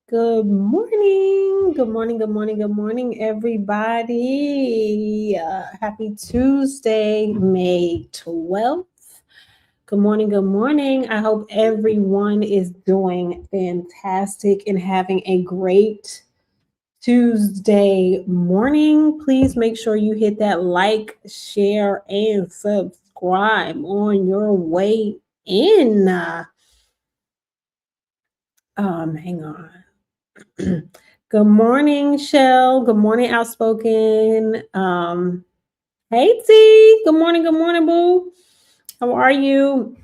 Good morning. Good morning. Good morning. Good morning, everybody. Happy Tuesday, May 12th. Good morning. Good morning. I hope everyone is doing fantastic and having a great Tuesday morning. Please make sure you hit that like, share, and subscribe on your way in. Hang on. Good morning, Shell. Good morning, Outspoken. Hey T. Good morning, Boo. How are you?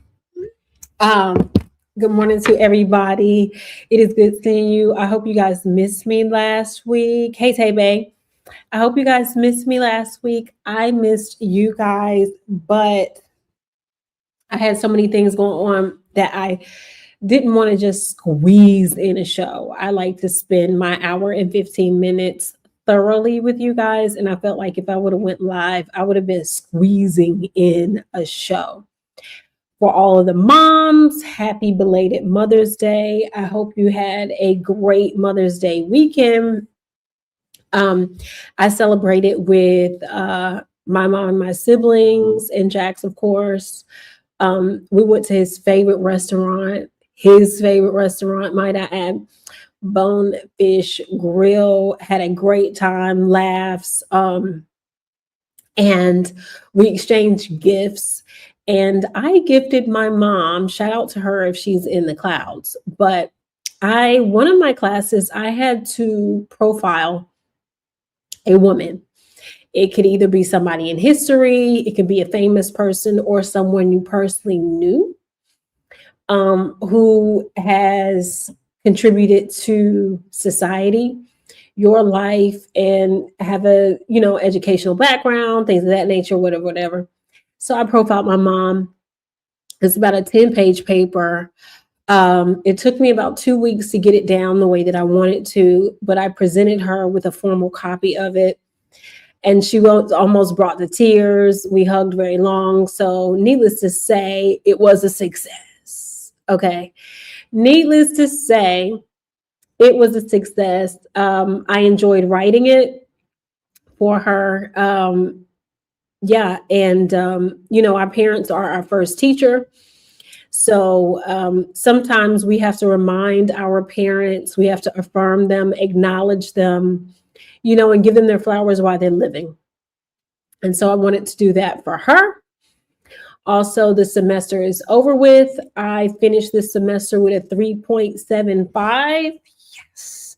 Um, Good morning to everybody. It is good seeing you. I hope you guys missed me last week. Hey Tay Bay. I hope you guys missed me last week. I missed you guys, but I had so many things going on that I didn't want to just squeeze in a show. I like to spend my hour and 15 minutes thoroughly with you guys. And I felt like if I would have went live, I would have been squeezing in a show. For all of the moms, happy belated Mother's Day. I hope you had a great Mother's Day weekend. Um, I celebrated with my mom and my siblings and Jax, of course. We went to his favorite restaurant, might I add, Bonefish Grill. Had a great time, laughs, and we exchanged gifts. And I gifted my mom, shout out to her if she's in the clouds. But one of my classes, I had to profile a woman. It could either be somebody in history, it could be a famous person, or someone you personally knew who has contributed to society, your life, and have a educational background, things of that nature, whatever. So I profiled my mom. It's about a 10-page paper. It took me about 2 weeks to get it down the way that I wanted to, but I presented her with a formal copy of it. And she almost brought the tears. We hugged very long. So, needless to say, it was a success. Okay. Needless to say, it was a success. I enjoyed writing it for her. Yeah. And, our parents are our first teacher. So sometimes we have to remind our parents, we have to affirm them, acknowledge them, and give them their flowers while they're living. And so I wanted to do that for her. Also, the semester is over with. I finished this semester with a 3.75. Yes.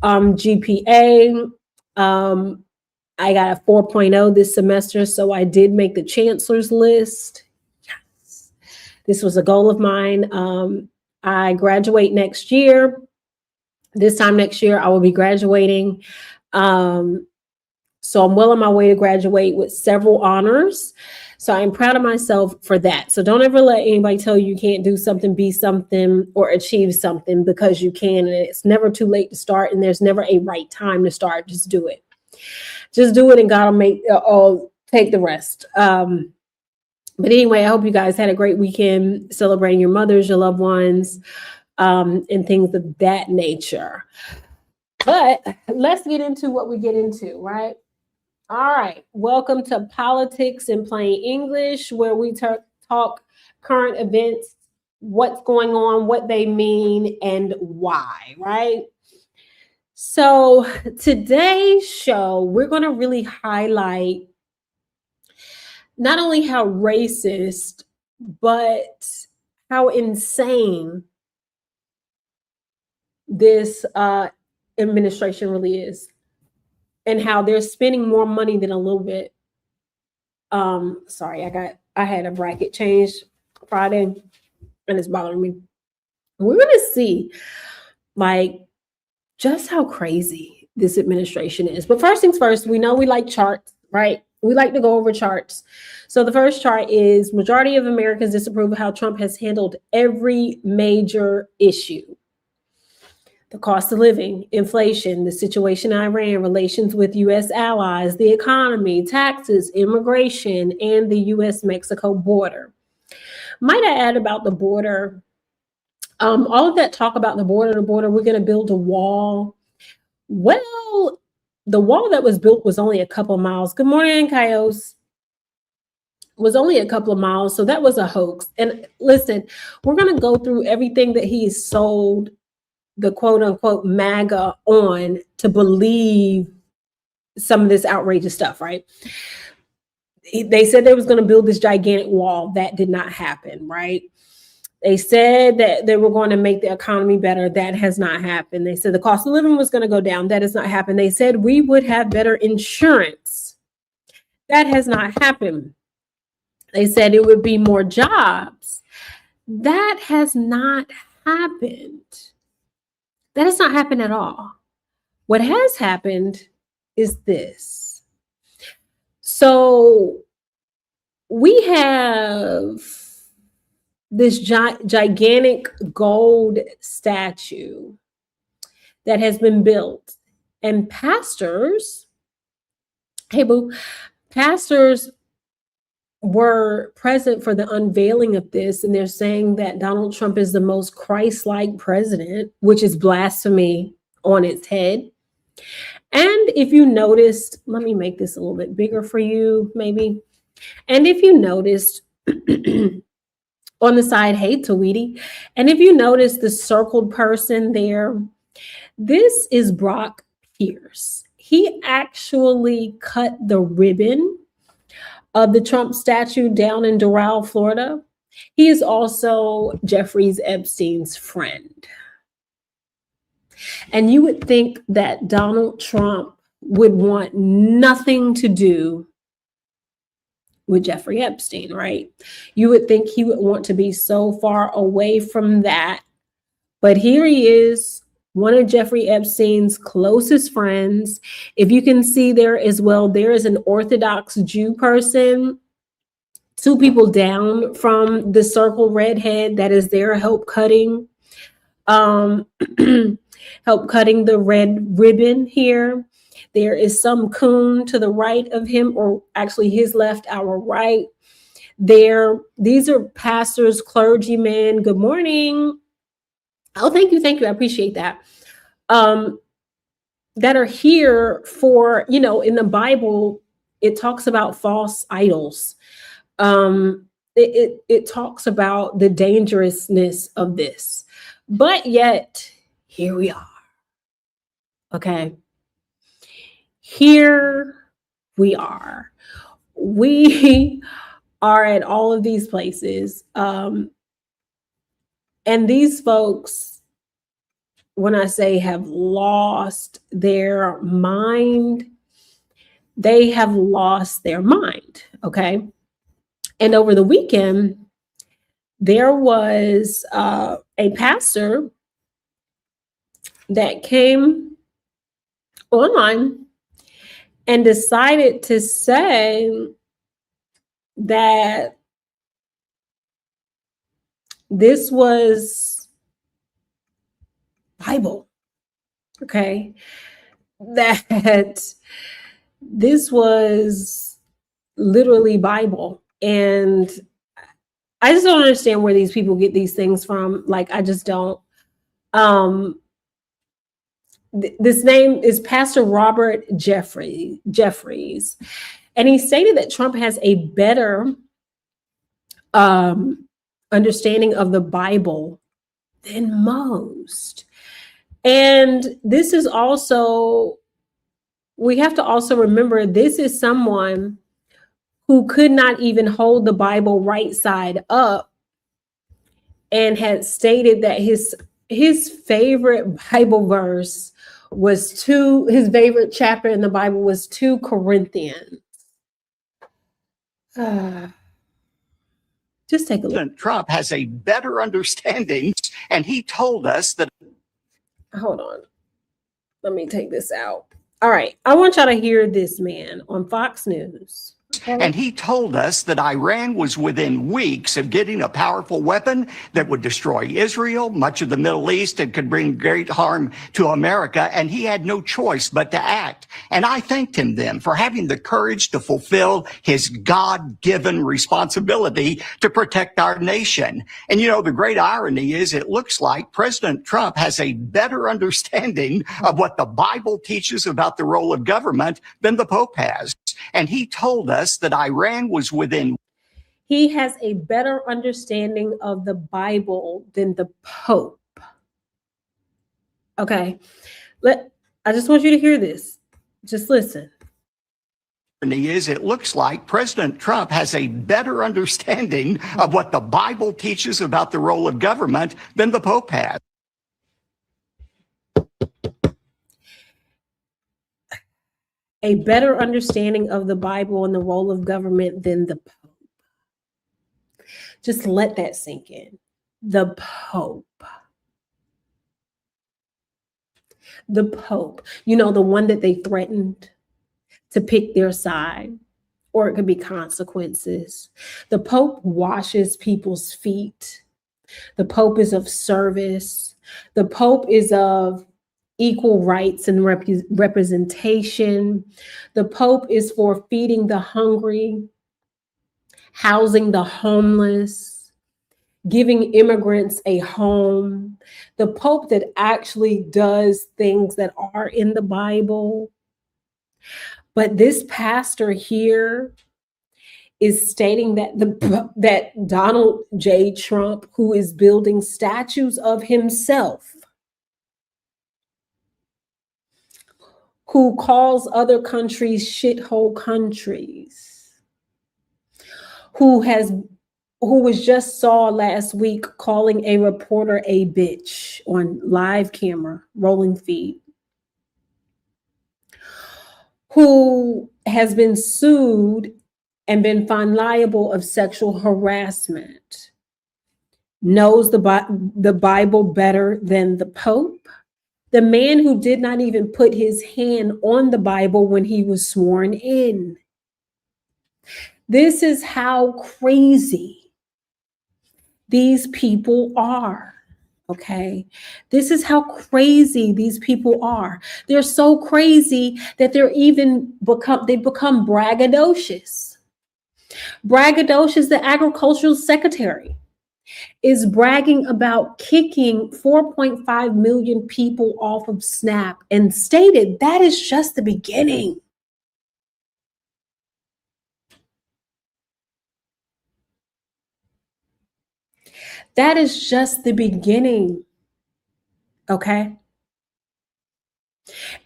GPA. I got a 4.0 this semester, so I did make the chancellor's list. Yes. This was a goal of mine. I graduate next year. This time next year, I will be graduating. So I'm well on my way to graduate with several honors. So I'm proud of myself for that. So don't ever let anybody tell you can't do something, be something, or achieve something, because you can. And it's never too late to start. And there's never a right time to start. Just do it. Just do it, and God will take the rest. But anyway, I hope you guys had a great weekend celebrating your mothers, your loved ones, and things of that nature. But let's get into what we get into, right? All right. Welcome to Politics in Plain English, where we talk current events, what's going on, what they mean, and why, right? So today's show, we're going to really highlight not only how racist, but how insane this administration really is, and how they're spending more money than a little bit. Sorry, I had a bracket changed Friday, and it's bothering me. We're gonna see just how crazy this administration is. But first things first, we know we like charts, right? We like to go over charts. So the first chart is majority of Americans disapprove of how Trump has handled every major issue. The cost of living, inflation, the situation in Iran, relations with U.S. allies, the economy, taxes, immigration, and the U.S.-Mexico border. Might I add about the border? All of that talk about the border, we're going to build a wall. Well, the wall that was built was only a couple miles. Good morning, Coyotes. Was only a couple of miles. So that was a hoax. And listen, we're going to go through everything that he sold the quote unquote MAGA on to believe some of this outrageous stuff, right? They said they was going to build this gigantic wall. That did not happen, right? They said that they were going to make the economy better. That has not happened. They said the cost of living was going to go down. That has not happened. They said we would have better insurance. That has not happened. They said it would be more jobs. That has not happened. That has not happened at all. What has happened is this. So we have this gigantic gold statue that has been built, and pastors, hey boo, pastors were present for the unveiling of this, and they're saying that Donald Trump is the most Christ-like president, which is blasphemy on its head. And if you noticed, let me make this a little bit bigger for you, maybe. And if you noticed on the side, hey, Tweety, and if you notice the circled person there, this is Brock Pierce. He actually cut the ribbon of the Trump statue down in Doral, Florida. He is also Jeffrey Epstein's friend. And you would think that Donald Trump would want nothing to do with Jeffrey Epstein, right? You would think he would want to be so far away from that. But here he is, one of Jeffrey Epstein's closest friends. If you can see there as well, there is an Orthodox Jew person, 2 people down from the circle redhead that is there help cutting help cutting the red ribbon here. There is some coon to the right of him, or actually his left, our right. These are pastors, clergymen. Good morning. Oh, thank you. I appreciate that. That are here for, in the Bible, it talks about false idols. It talks about the dangerousness of this. But yet, here we are. Okay. Here we are. We are at all of these places. And these folks, when I say have lost their mind, they have lost their mind. Okay. And over the weekend, there was a pastor that came online and decided to say that this was Bible, okay? That this was literally Bible. And I just don't understand where these people get these things from. Like, I just don't. This name is Pastor Robert Jeffries. And he stated that Trump has a better understanding of the Bible than most. And this is also, we have to also remember, this is someone who could not even hold the Bible right side up, and had stated that his favorite Bible verse was his favorite chapter in the Bible was 2 Corinthians. Just take a look. President Trump has a better understanding, and he told us that. Hold on. Let me take this out. All right. I want y'all to hear this man on Fox News. And he told us that Iran was within weeks of getting a powerful weapon that would destroy Israel, much of the Middle East, and could bring great harm to America. And he had no choice but to act. And I thanked him then for having the courage to fulfill his God-given responsibility to protect our nation. And you know, the great irony is it looks like President Trump has a better understanding of what the Bible teaches about the role of government than the Pope has. And he told us that Iran was within. He has a better understanding of the Bible than the Pope. Okay. I just want you to hear this. Just listen. Is it looks like President Trump has a better understanding of what the Bible teaches about the role of government than the Pope has. A better understanding of the Bible and the role of government than the Pope. Just let that sink in. The Pope. The Pope. You know, the one that they threatened to pick their side, or it could be consequences. The Pope washes people's feet. The Pope is of service. The Pope is of equal rights and representation. The Pope is for feeding the hungry, housing the homeless, giving immigrants a home. The Pope that actually does things that are in the Bible. But this pastor here is stating that that Donald J. Trump, who is building statues of himself, who calls other countries shithole countries, who was just saw last week calling a reporter a bitch on live camera, rolling feed, who has been sued and been found liable of sexual harassment, knows the Bible better than the Pope. The man who did not even put his hand on the Bible when he was sworn in. This is how crazy these people are, okay? This is how crazy these people are. They're so crazy that they've become braggadocious. Braggadocious, the agricultural secretary, is bragging about kicking 4.5 million people off of SNAP and stated that is just the beginning. That is just the beginning, okay?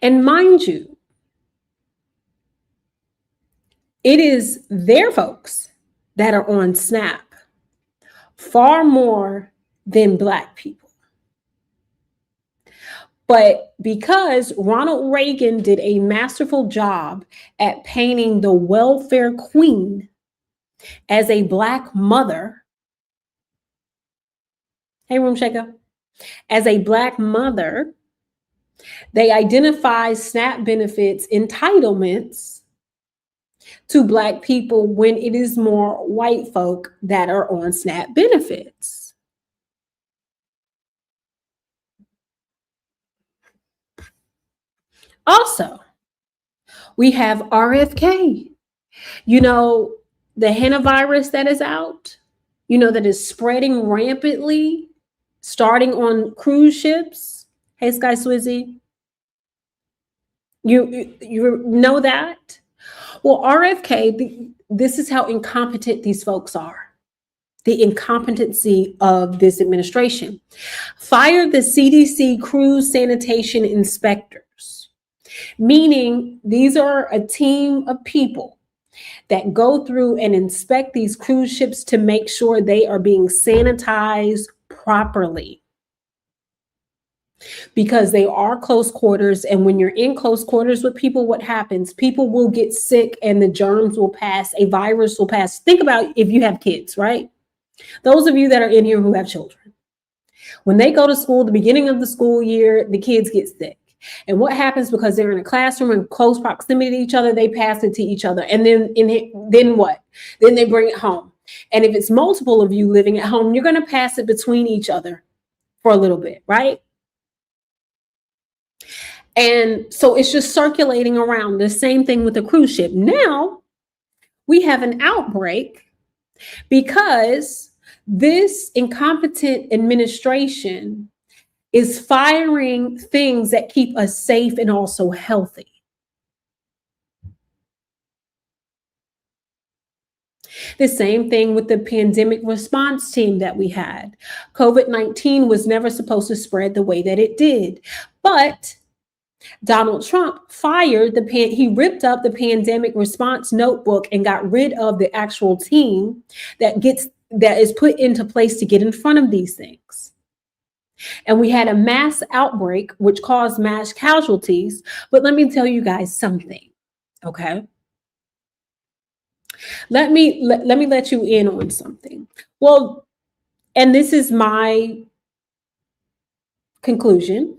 And mind you, it is their folks that are on SNAP far more than Black people. But because Ronald Reagan did a masterful job at painting the welfare queen as a Black mother, hey, room shaker, as a Black mother, they identify SNAP benefits entitlements to Black people when it is more white folk that are on SNAP benefits. Also, we have RFK. You know, the henna virus that is out, you know, that is spreading rampantly, starting on cruise ships. Hey, Sky Swizzy. You know that? Well, RFK, this is how incompetent these folks are. The incompetency of this administration. Fired the CDC cruise sanitation inspectors, meaning these are a team of people that go through and inspect these cruise ships to make sure they are being sanitized properly. Because they are close quarters, and when you're in close quarters with people, what happens? People will get sick and the germs will pass, a virus will pass. Think about if you have kids, right? Those of you that are in here who have children. When they go to school, the beginning of the school year, the kids get sick. And what happens, because they're in a classroom in close proximity to each other, they pass it to each other. And then what? Then they bring it home. And if it's multiple of you living at home, you're going to pass it between each other for a little bit, right? And so it's just circulating around. The same thing with the cruise ship. Now we have an outbreak because this incompetent administration is firing things that keep us safe and also healthy. The same thing with the pandemic response team that we had. COVID-19 was never supposed to spread the way that it did, but Donald Trump he ripped up the pandemic response notebook and got rid of the actual team that is put into place to get in front of these things. And we had a mass outbreak, which caused mass casualties. But let me tell you guys something, okay? Let me let you in on something. Well, and this is my conclusion.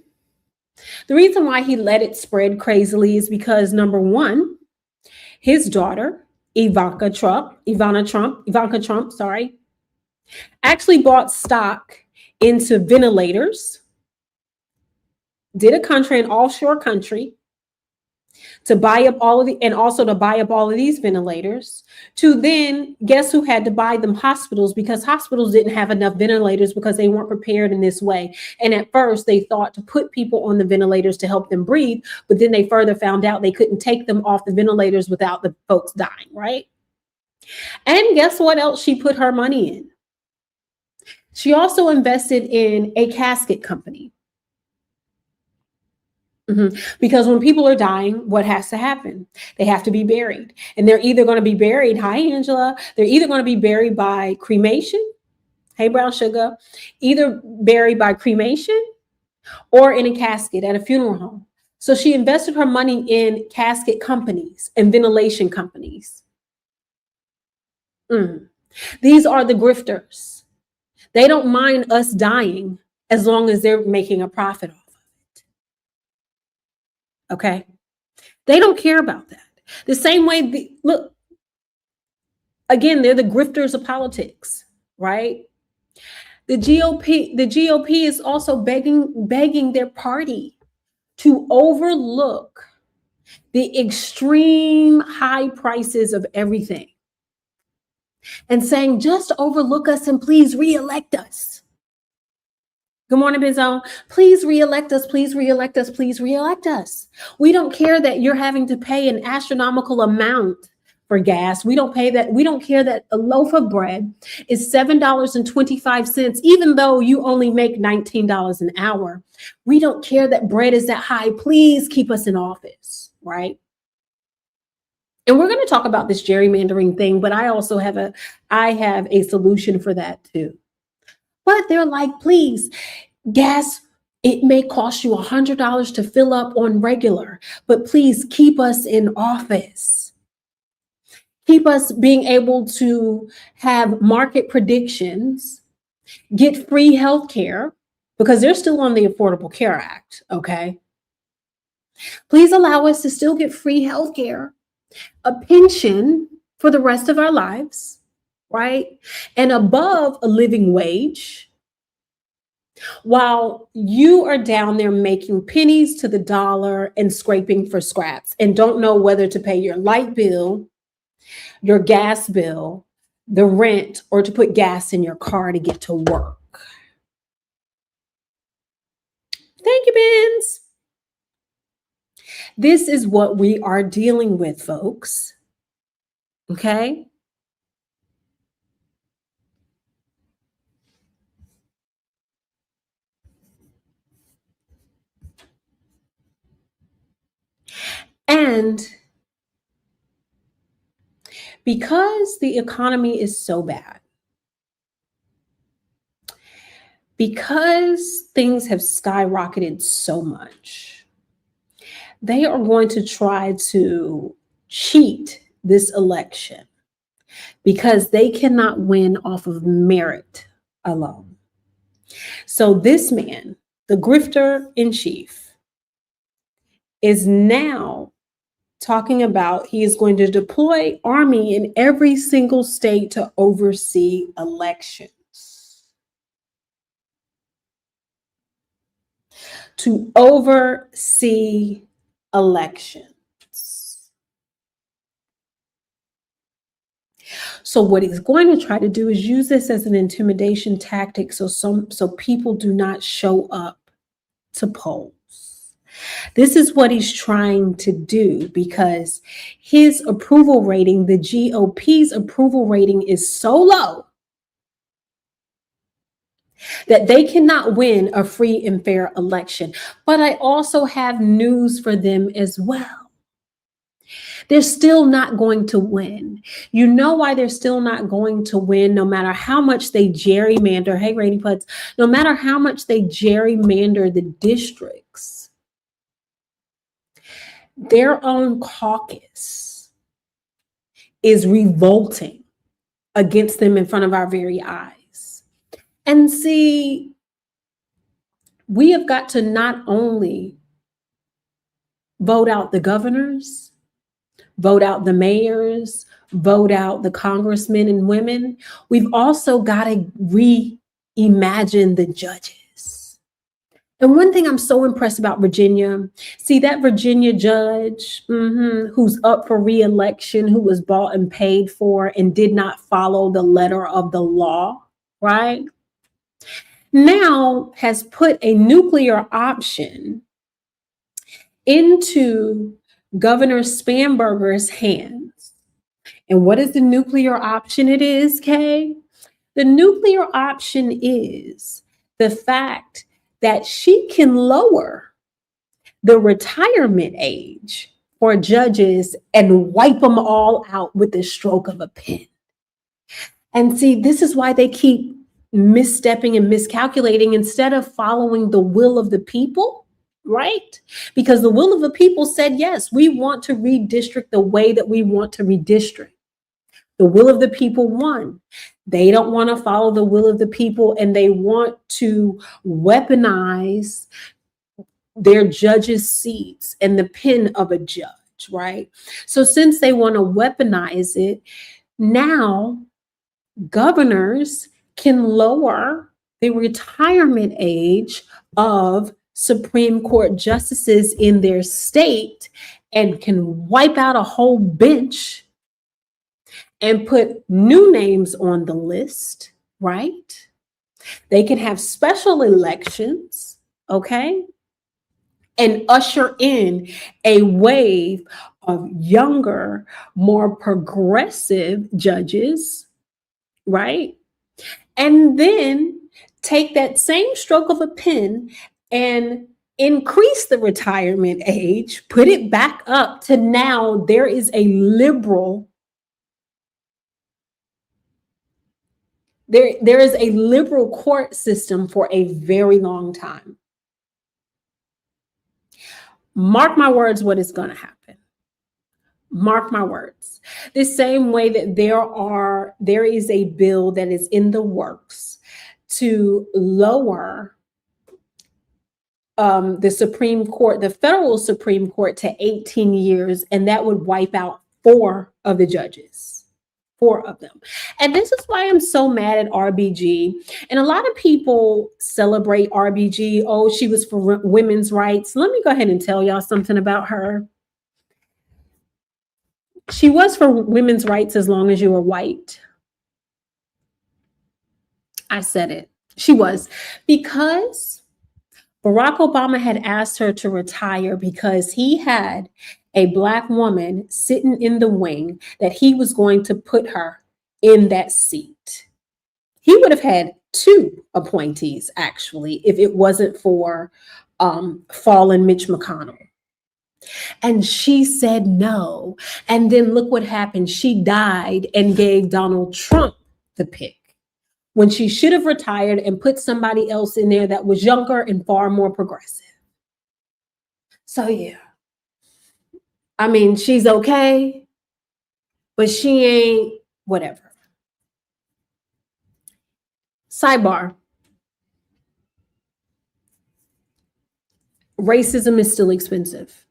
The reason why he let it spread crazily is because, number one, his daughter, Ivanka Trump, actually bought stock into ventilators, did an offshore country, to buy up all of these ventilators, to then guess who had to buy them? Hospitals, because hospitals didn't have enough ventilators because they weren't prepared in this way. And at first they thought to put people on the ventilators to help them breathe, but then they further found out they couldn't take them off the ventilators without the folks dying, right? And guess what else she put her money in? She also invested in a casket company. Because when people are dying, what has to happen? They have to be buried. And they're either going to be buried, hi, Angela, they're either going to be buried by cremation, hey, brown sugar, either buried by cremation or in a casket at a funeral home. So she invested her money in casket companies and ventilation companies. These are the grifters. They don't mind us dying as long as they're making a profit off of it. Okay? They don't care about that. The same way, look, again, they're the grifters of politics, right? The GOP is also begging their party to overlook the extreme high prices of everything and saying, just overlook us and please reelect us. Good morning, Benzo. Please reelect us, please reelect us, please reelect us. We don't care that you're having to pay an astronomical amount for gas. We don't care that a loaf of bread is $7.25, even though you only make $19 an hour. We don't care that bread is that high. Please keep us in office, right? And we're going to talk about this gerrymandering thing, but I also have a solution for that too. But they're like, please, gas, it may cost you $100 to fill up on regular, but please keep us in office. Keep us being able to have market predictions, get free health care, because they're still on the Affordable Care Act, okay? Please allow us to still get free health care, a pension for the rest of our lives, right? And above a living wage, while you are down there making pennies to the dollar and scraping for scraps and don't know whether to pay your light bill, your gas bill, the rent, or to put gas in your car to get to work. Thank you, Benz. This is what we are dealing with, folks. Okay? And because the economy is so bad, because things have skyrocketed so much, they are going to try to cheat this election because they cannot win off of merit alone. So this man, the grifter in chief, is now talking about he is going to deploy army in every single state to oversee elections. To oversee elections. So what he's going to try to do is use this as an intimidation tactic so people do not show up to polls. This is what he's trying to do because his approval rating, the GOP's approval rating, is so low that they cannot win a free and fair election. But I also have news for them as well. They're still not going to win. You know why they're still not going to win, no matter how much they gerrymander. Hey, Rainy Putz, no matter how much they gerrymander the districts, their own caucus is revolting against them in front of our very eyes. And see, we have got to not only vote out the governors, vote out the mayors, vote out the congressmen and women. We've also got to reimagine the judges. And one thing I'm so impressed about Virginia, see that Virginia judge who's up for re-election, who was bought and paid for and did not follow the letter of the law, right? Now has put a nuclear option into Governor Spanberger's hands. And what is the nuclear option it is, Kay? The nuclear option is the fact that she can lower the retirement age for judges and wipe them all out with the stroke of a pen. And see, this is why they keep misstepping and miscalculating instead of following the will of the people, right? Because the will of the people said, yes, we want to redistrict the way that we want to redistrict. The will of the people won. They don't want to follow the will of the people, and they want to weaponize their judges' seats and the pen of a judge, right? So since they want to weaponize it, now governors can lower the retirement age of Supreme Court justices in their state and can wipe out a whole bench and put new names on the list, right? They can have special elections, okay? And usher in a wave of younger, more progressive judges, right? And then take that same stroke of a pen and increase the retirement age, put it back up to now there is a liberal There is a liberal court system for a very long time. Mark my words, what is going to happen. Mark my words. The same way that there is a bill that is in the works to lower the Supreme Court, the federal Supreme Court, to 18 years, and that would wipe out 4 of the judges. 4 of them. And this is why I'm so mad at RBG. And a lot of people celebrate RBG. Oh, she was for women's rights. Let me go ahead and tell y'all something about her. She was for women's rights as long as you were white. I said it. She was. Because Barack Obama had asked her to retire because he had a Black woman sitting in the wing that he was going to put her in that seat. He would have had 2 appointees, actually, if it wasn't for fallen Mitch McConnell. And she said no. And then look what happened. She died and gave Donald Trump the pick when she should have retired and put somebody else in there that was younger and far more progressive. So yeah. I mean, she's okay, but she ain't whatever. Sidebar. Racism is still expensive.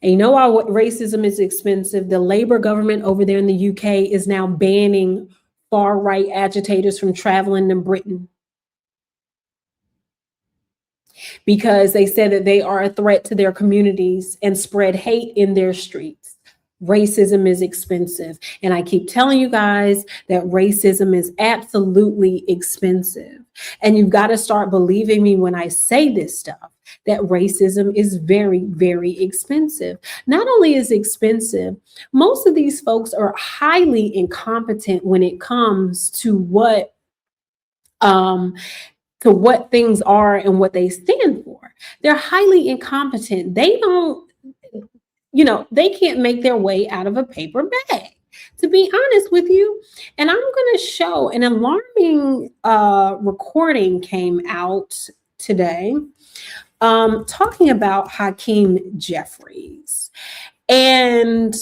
And you know why racism is expensive? The Labour government over there in the UK is now banning far-right agitators from traveling to Britain because they said that they are a threat to their communities and spread hate in their streets. Racism is expensive. And I keep telling you guys that racism is absolutely expensive. And you've got to start believing me when I say this stuff, that racism is very, very expensive. Not only is it expensive, most of these folks are highly incompetent when it comes to what things are and what they stand for. They're highly incompetent. They don't, they can't make their way out of a paper bag, to be honest with you. And I'm going to show an alarming recording came out today talking about Hakeem Jeffries. And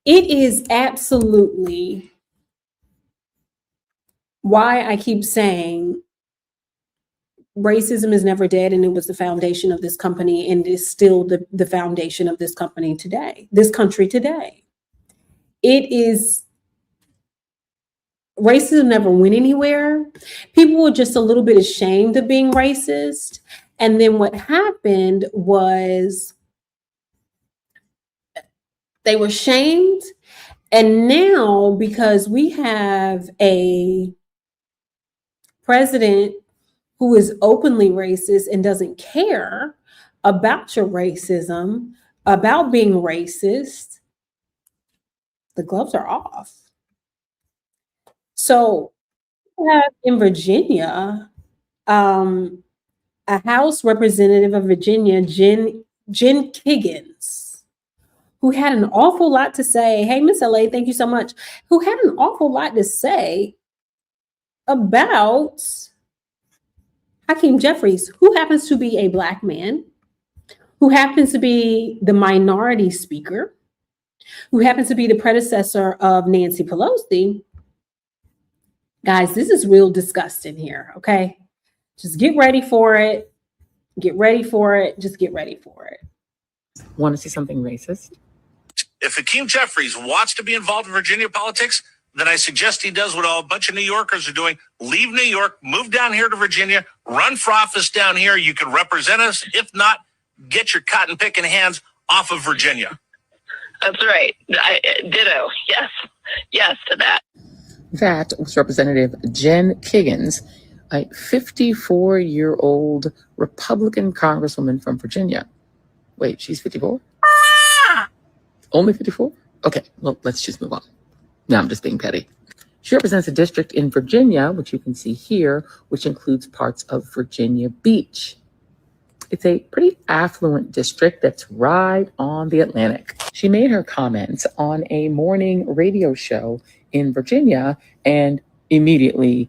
it is absolutely why I keep saying racism is never dead, and it was the foundation of this company and is still the foundation of this company today, this country today. Racism never went anywhere. People were just a little bit ashamed of being racist. And then what happened was they were shamed. And now, because we have a president who is openly racist and doesn't care about your racism, about being racist, the gloves are off. So we have in Virginia, a House representative of Virginia, Jen Kiggins, who had an awful lot to say. Hey, Miss LA, thank you so much. Who had an awful lot to say about Hakeem Jeffries, who happens to be a Black man, who happens to be the minority speaker, who happens to be the predecessor of Nancy Pelosi. Guys, this is real disgusting here, okay? Just get ready for it. Get ready for it. Just get ready for it. Want to see something racist? If Hakeem Jeffries wants to be involved in Virginia politics, then I suggest he does what a bunch of New Yorkers are doing. Leave New York, move down here to Virginia, run for office down here. You can represent us. If not, get your cotton picking hands off of Virginia. That's right. Ditto. Yes to that. That was Representative Jen Kiggins, a 54-year-old Republican congresswoman from Virginia. Wait, she's 54? Only 54? Okay, well, let's just move on. No, I'm just being petty. She represents a district in Virginia, which you can see here, which includes parts of Virginia Beach. It's a pretty affluent district that's right on the Atlantic. She made her comments on a morning radio show in Virginia and immediately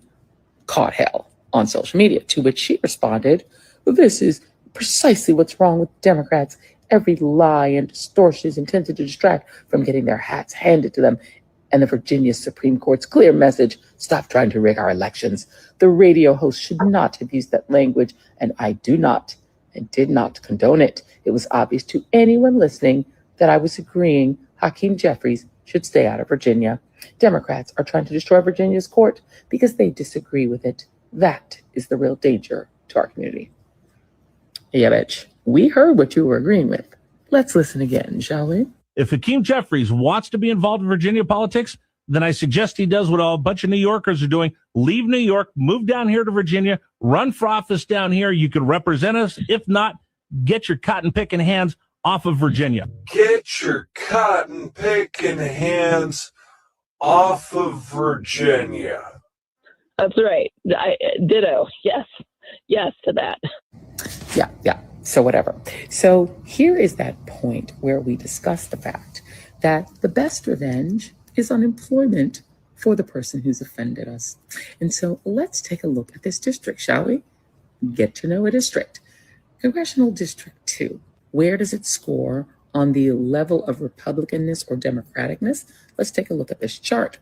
caught hell on social media, to which she responded, well, this is precisely what's wrong with Democrats. Every lie and distortion is intended to distract from getting their hats handed to them. And the Virginia Supreme Court's clear message, stop trying to rig our elections. The radio host should not have used that language, and I do not and did not condone it. It was obvious to anyone listening that I was agreeing Hakeem Jeffries should stay out of Virginia. Democrats are trying to destroy Virginia's court because they disagree with it. That is the real danger to our community. Yeah, bitch. We heard what you were agreeing with. Let's listen again, shall we? If Hakeem Jeffries wants to be involved in Virginia politics, then I suggest he does what a bunch of New Yorkers are doing. Leave New York, move down here to Virginia, run for office down here. You can represent us. If not, get your cotton picking hands off of Virginia. Get your cotton picking hands off of Virginia. That's right. Ditto. Yes to that. Yeah. So whatever. So here is that point where we discuss the fact that the best revenge is unemployment for the person who's offended us. And so let's take a look at this district, shall we? Get to know a district. Congressional District 2. Where does it score on the level of Republicanness or Democraticness? Let's take a look at this chart.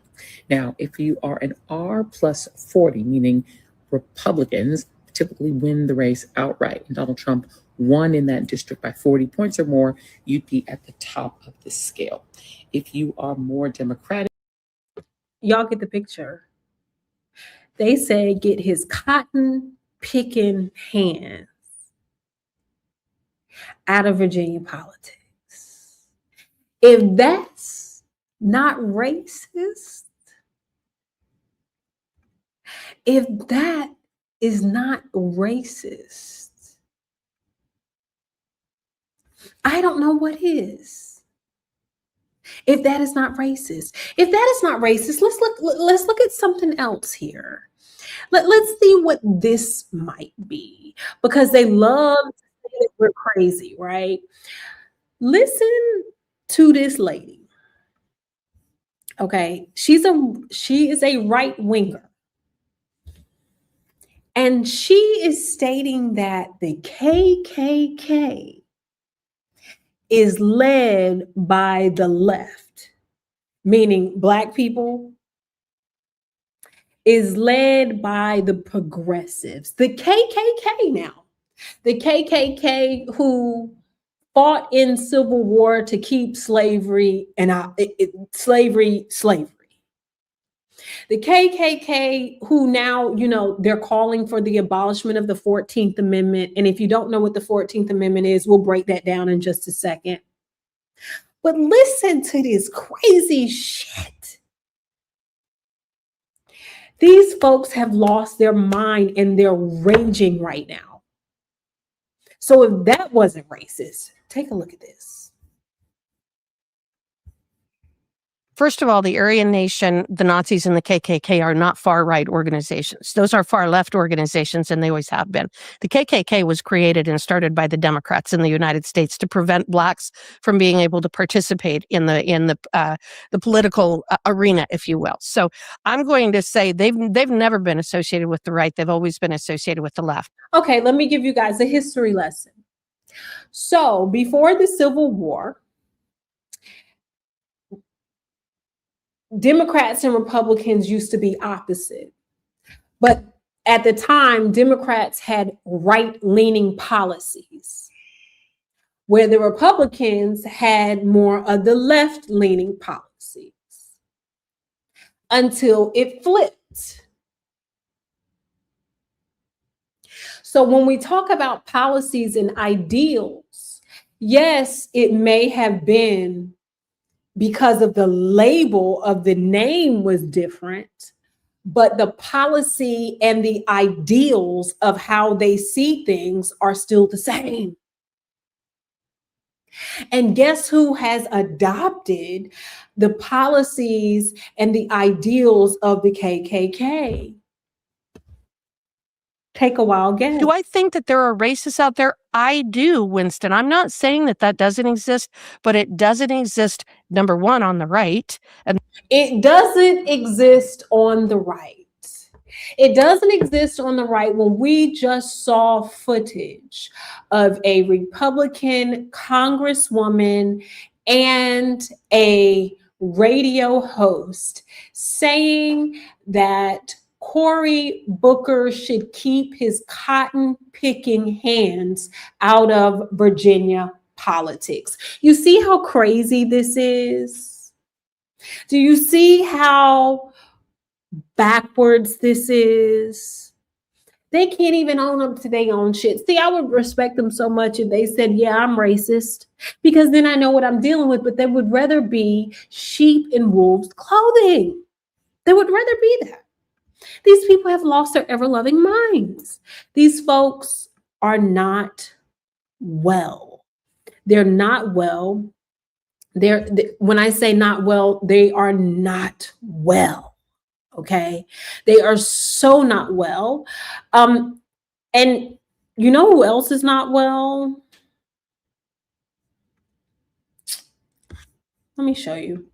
Now, if you are an R plus 40, meaning Republicans typically win the race outright, and Donald Trump won in that district by 40 points or more, you'd be at the top of the scale. If you are more Democratic, Y'all get the picture. They say get his cotton picking hands out of Virginia politics. If that's not racist, if that is not racist, I don't know what is. If that is not racist, let's look at something else here. Let's see what this might be, because they love to say that we're crazy, right? Listen to this lady. Okay, she is a right winger, and she is stating that the KKK is led by the left, meaning Black people, is led by the progressives, the KKK now. The KKK who fought in Civil War to keep slavery and slavery. The KKK who now, they're calling for the abolishment of the 14th Amendment. And if you don't know what the 14th Amendment is, we'll break that down in just a second. But listen to this crazy shit. These folks have lost their mind and they're raging right now. So if that wasn't racist, take a look at this. First of all, the Aryan Nation, the Nazis, and the KKK are not far-right organizations. Those are far-left organizations, and they always have been. The KKK was created and started by the Democrats in the United States to prevent Blacks from being able to participate in the political arena, if you will. So I'm going to say they've never been associated with the right. They've always been associated with the left. Okay, let me give you guys a history lesson. So before the Civil War, Democrats and Republicans used to be opposite. But at the time, Democrats had right-leaning policies, where the Republicans had more of the left-leaning policies, until it flipped. So when we talk about policies and ideals, yes, it may have been because of the label of the name was different, but the policy and the ideals of how they see things are still the same. And guess who has adopted the policies and the ideals of the KKK? Take a wild guess. Do I think that there are racists out there? I do, Winston. I'm not saying that that doesn't exist, but it doesn't exist, number one, on the right. And it doesn't exist on the right. It doesn't exist on the right when we just saw footage of a Republican congresswoman and a radio host saying that Cory Booker should keep his cotton picking hands out of Virginia politics. You see how crazy this is? Do you see how backwards this is? They can't even own up to their own shit. See, I would respect them so much if they said, yeah, I'm racist, because then I know what I'm dealing with, but they would rather be sheep in wolves' clothing. They would rather be that. These people have lost their ever-loving minds. These folks are not well. They're not well. When I say not well, they are not well. Okay? They are so not well. And you know who else is not well? Let me show you.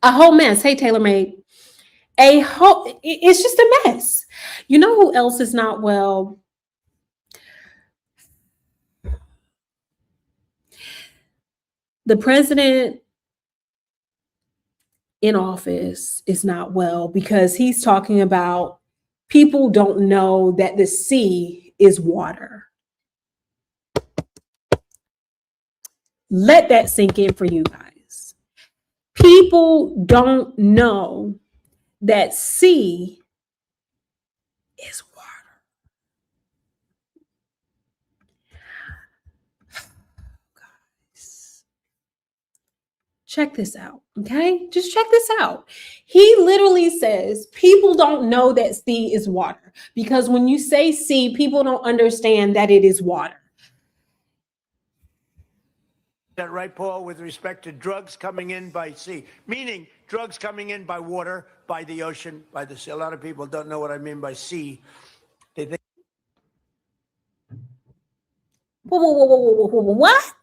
A whole mess. Hey, TaylorMade. It's just a mess. You know who else is not well? The president in office is not well, because he's talking about people don't know that the sea is water. Let that sink in for you guys. People don't know that C is water. Check this out, okay? Just check this out. He literally says people don't know that C is water because when you say C, people don't understand that it is water. That right, Paul, with respect to drugs coming in by sea, meaning drugs coming in by water, by the ocean, by the sea. A lot of people don't know what I mean by sea. They think. What?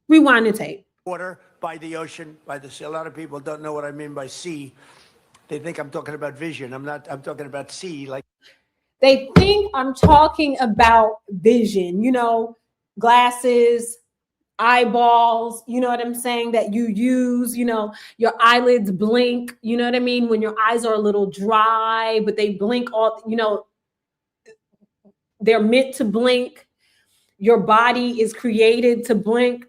Rewind the tape. Water, by the ocean, by the sea. A lot of people don't know what I mean by sea. They think I'm talking about vision. I'm not. I'm talking about sea. Like they think I'm talking about vision. You know, glasses, eyeballs. You know what I'm saying? That you use. You know, your eyelids blink. You know what I mean? When your eyes are a little dry, but they blink all. You know, they're meant to blink. Your body is created to blink,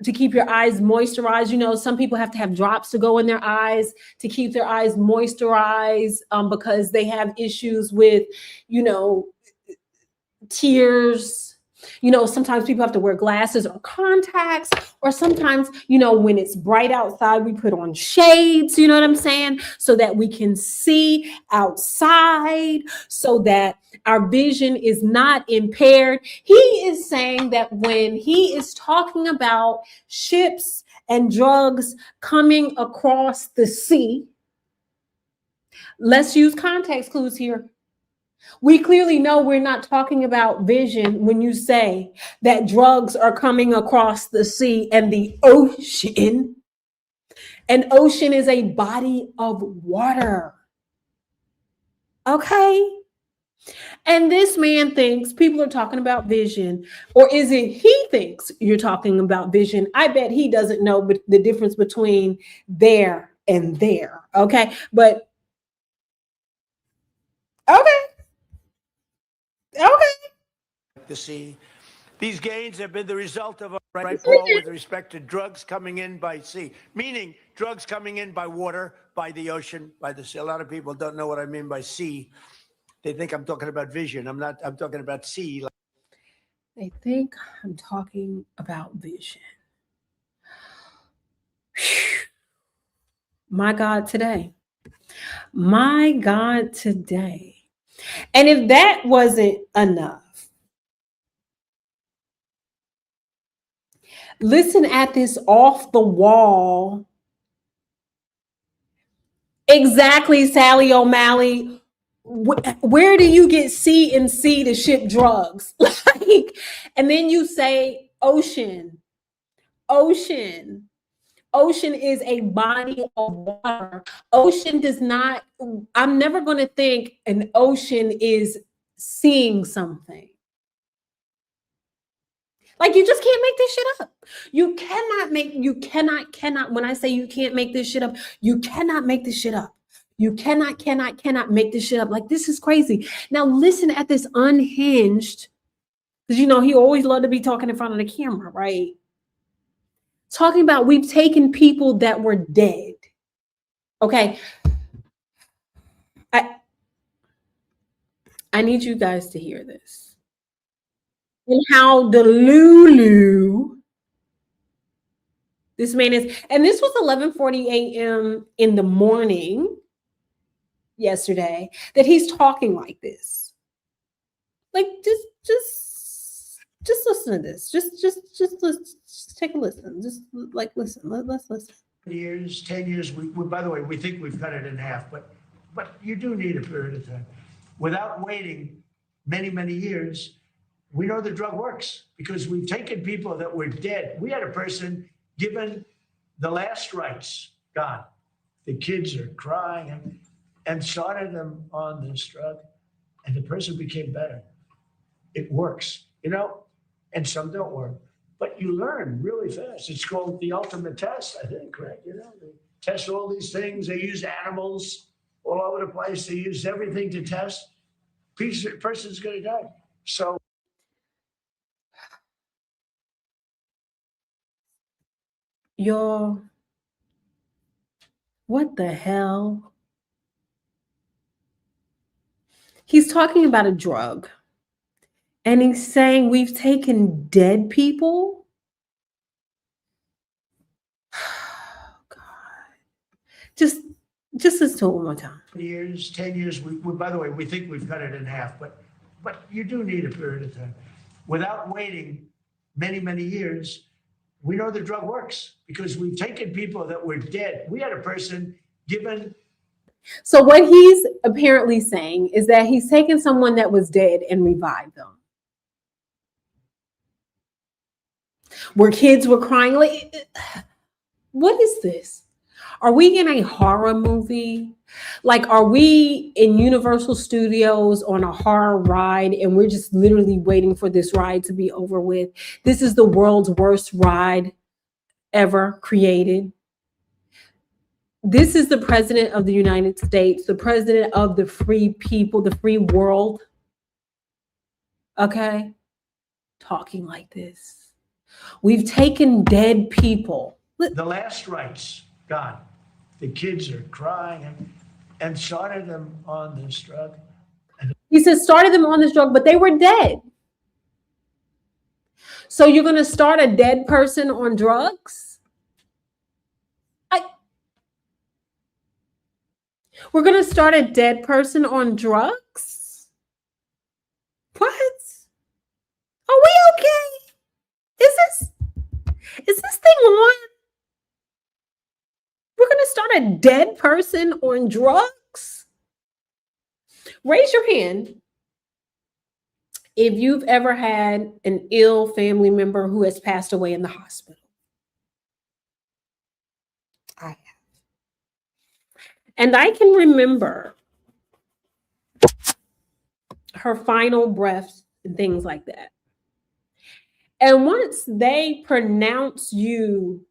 to keep your eyes moisturized. You know, some people have to have drops to go in their eyes to keep their eyes moisturized because they have issues with, you know, tears. You know, sometimes people have to wear glasses or contacts, or sometimes, you know, when it's bright outside, we put on shades, you know what I'm saying? So that we can see outside, so that our vision is not impaired. He is saying that when he is talking about ships and drugs coming across the sea, let's use context clues here. We clearly know we're not talking about vision when you say that drugs are coming across the sea and the ocean. An ocean is a body of water. Okay? And this man thinks people are talking about vision, or is it he thinks you're talking about vision? I bet he doesn't know the difference between there and there. Okay? But okay. the sea. These gains have been the result of, right, Paul, with respect to drugs coming in by sea, meaning drugs coming in by water, by the ocean, by the sea. A lot of people don't know what I mean by sea. They think I'm talking about vision. I'm not. I'm talking about sea. They think I'm talking about vision. My God, today. My God, today. And if that wasn't enough, listen at this off the wall. Exactly, Sally O'Malley. Where do you get C and C to ship drugs? Like, and then you say ocean. Ocean. Ocean is a body of water. Ocean does not, I'm never going to think an ocean is seeing something. Like, you just can't make this shit up. You cannot, when I say you can't make this shit up, you cannot make this shit up. You cannot make this shit up. Like, this is crazy. Now, listen at this unhinged, because, you know, he always loved to be talking in front of the camera, right? Talking about we've taken people that were dead. Okay. I need you guys to hear this. And how Delulu this man is, and this was 11:40 a.m. in the morning yesterday that he's talking like this. Like, just listen to this. Just take a listen. Just like listen. Let's listen. Years, 10 years. We, by the way, we think we've cut it in half, but you do need a period of time. Without waiting many years, we know the drug works because we've taken people that were dead. We had a person given the last rites, gone. The kids are crying, and started them on this drug, and the person became better. It works, you know, and some don't work. But you learn really fast. It's called the ultimate test, I think, right? You know, they test all these things. They use animals all over the place. They use everything to test. Person's going to die. So Y'all, what the hell? He's talking about a drug and he's saying we've taken dead people. God. Just listen to it one more time. years, 10 years, by the way, we think we've cut it in half, but you do need a period of time. Without waiting many, many years, we know the drug works because we've taken people that were dead. We had a person given. So what he's apparently saying is that he's taken someone that was dead and revived them. Where kids were crying, like, what is this? Are we in a horror movie? Like, are we in Universal Studios on a horror ride and we're just literally waiting for this ride to be over with? This is the world's worst ride ever created. This is the president of the United States, the president of the free people, the free world. Okay? Talking like this. We've taken dead people. The last rites gone. The kids are crying and started them on this drug. He says started them on this drug, but they were dead. So you're going to start a dead person on drugs? We're going to start a dead person on drugs? What? Are we okay? Is this thing on? We're going to start a dead person on drugs? Raise your hand if you've ever had an ill family member who has passed away in the hospital. I have. And I can remember her final breaths and things like that. And once they pronounce you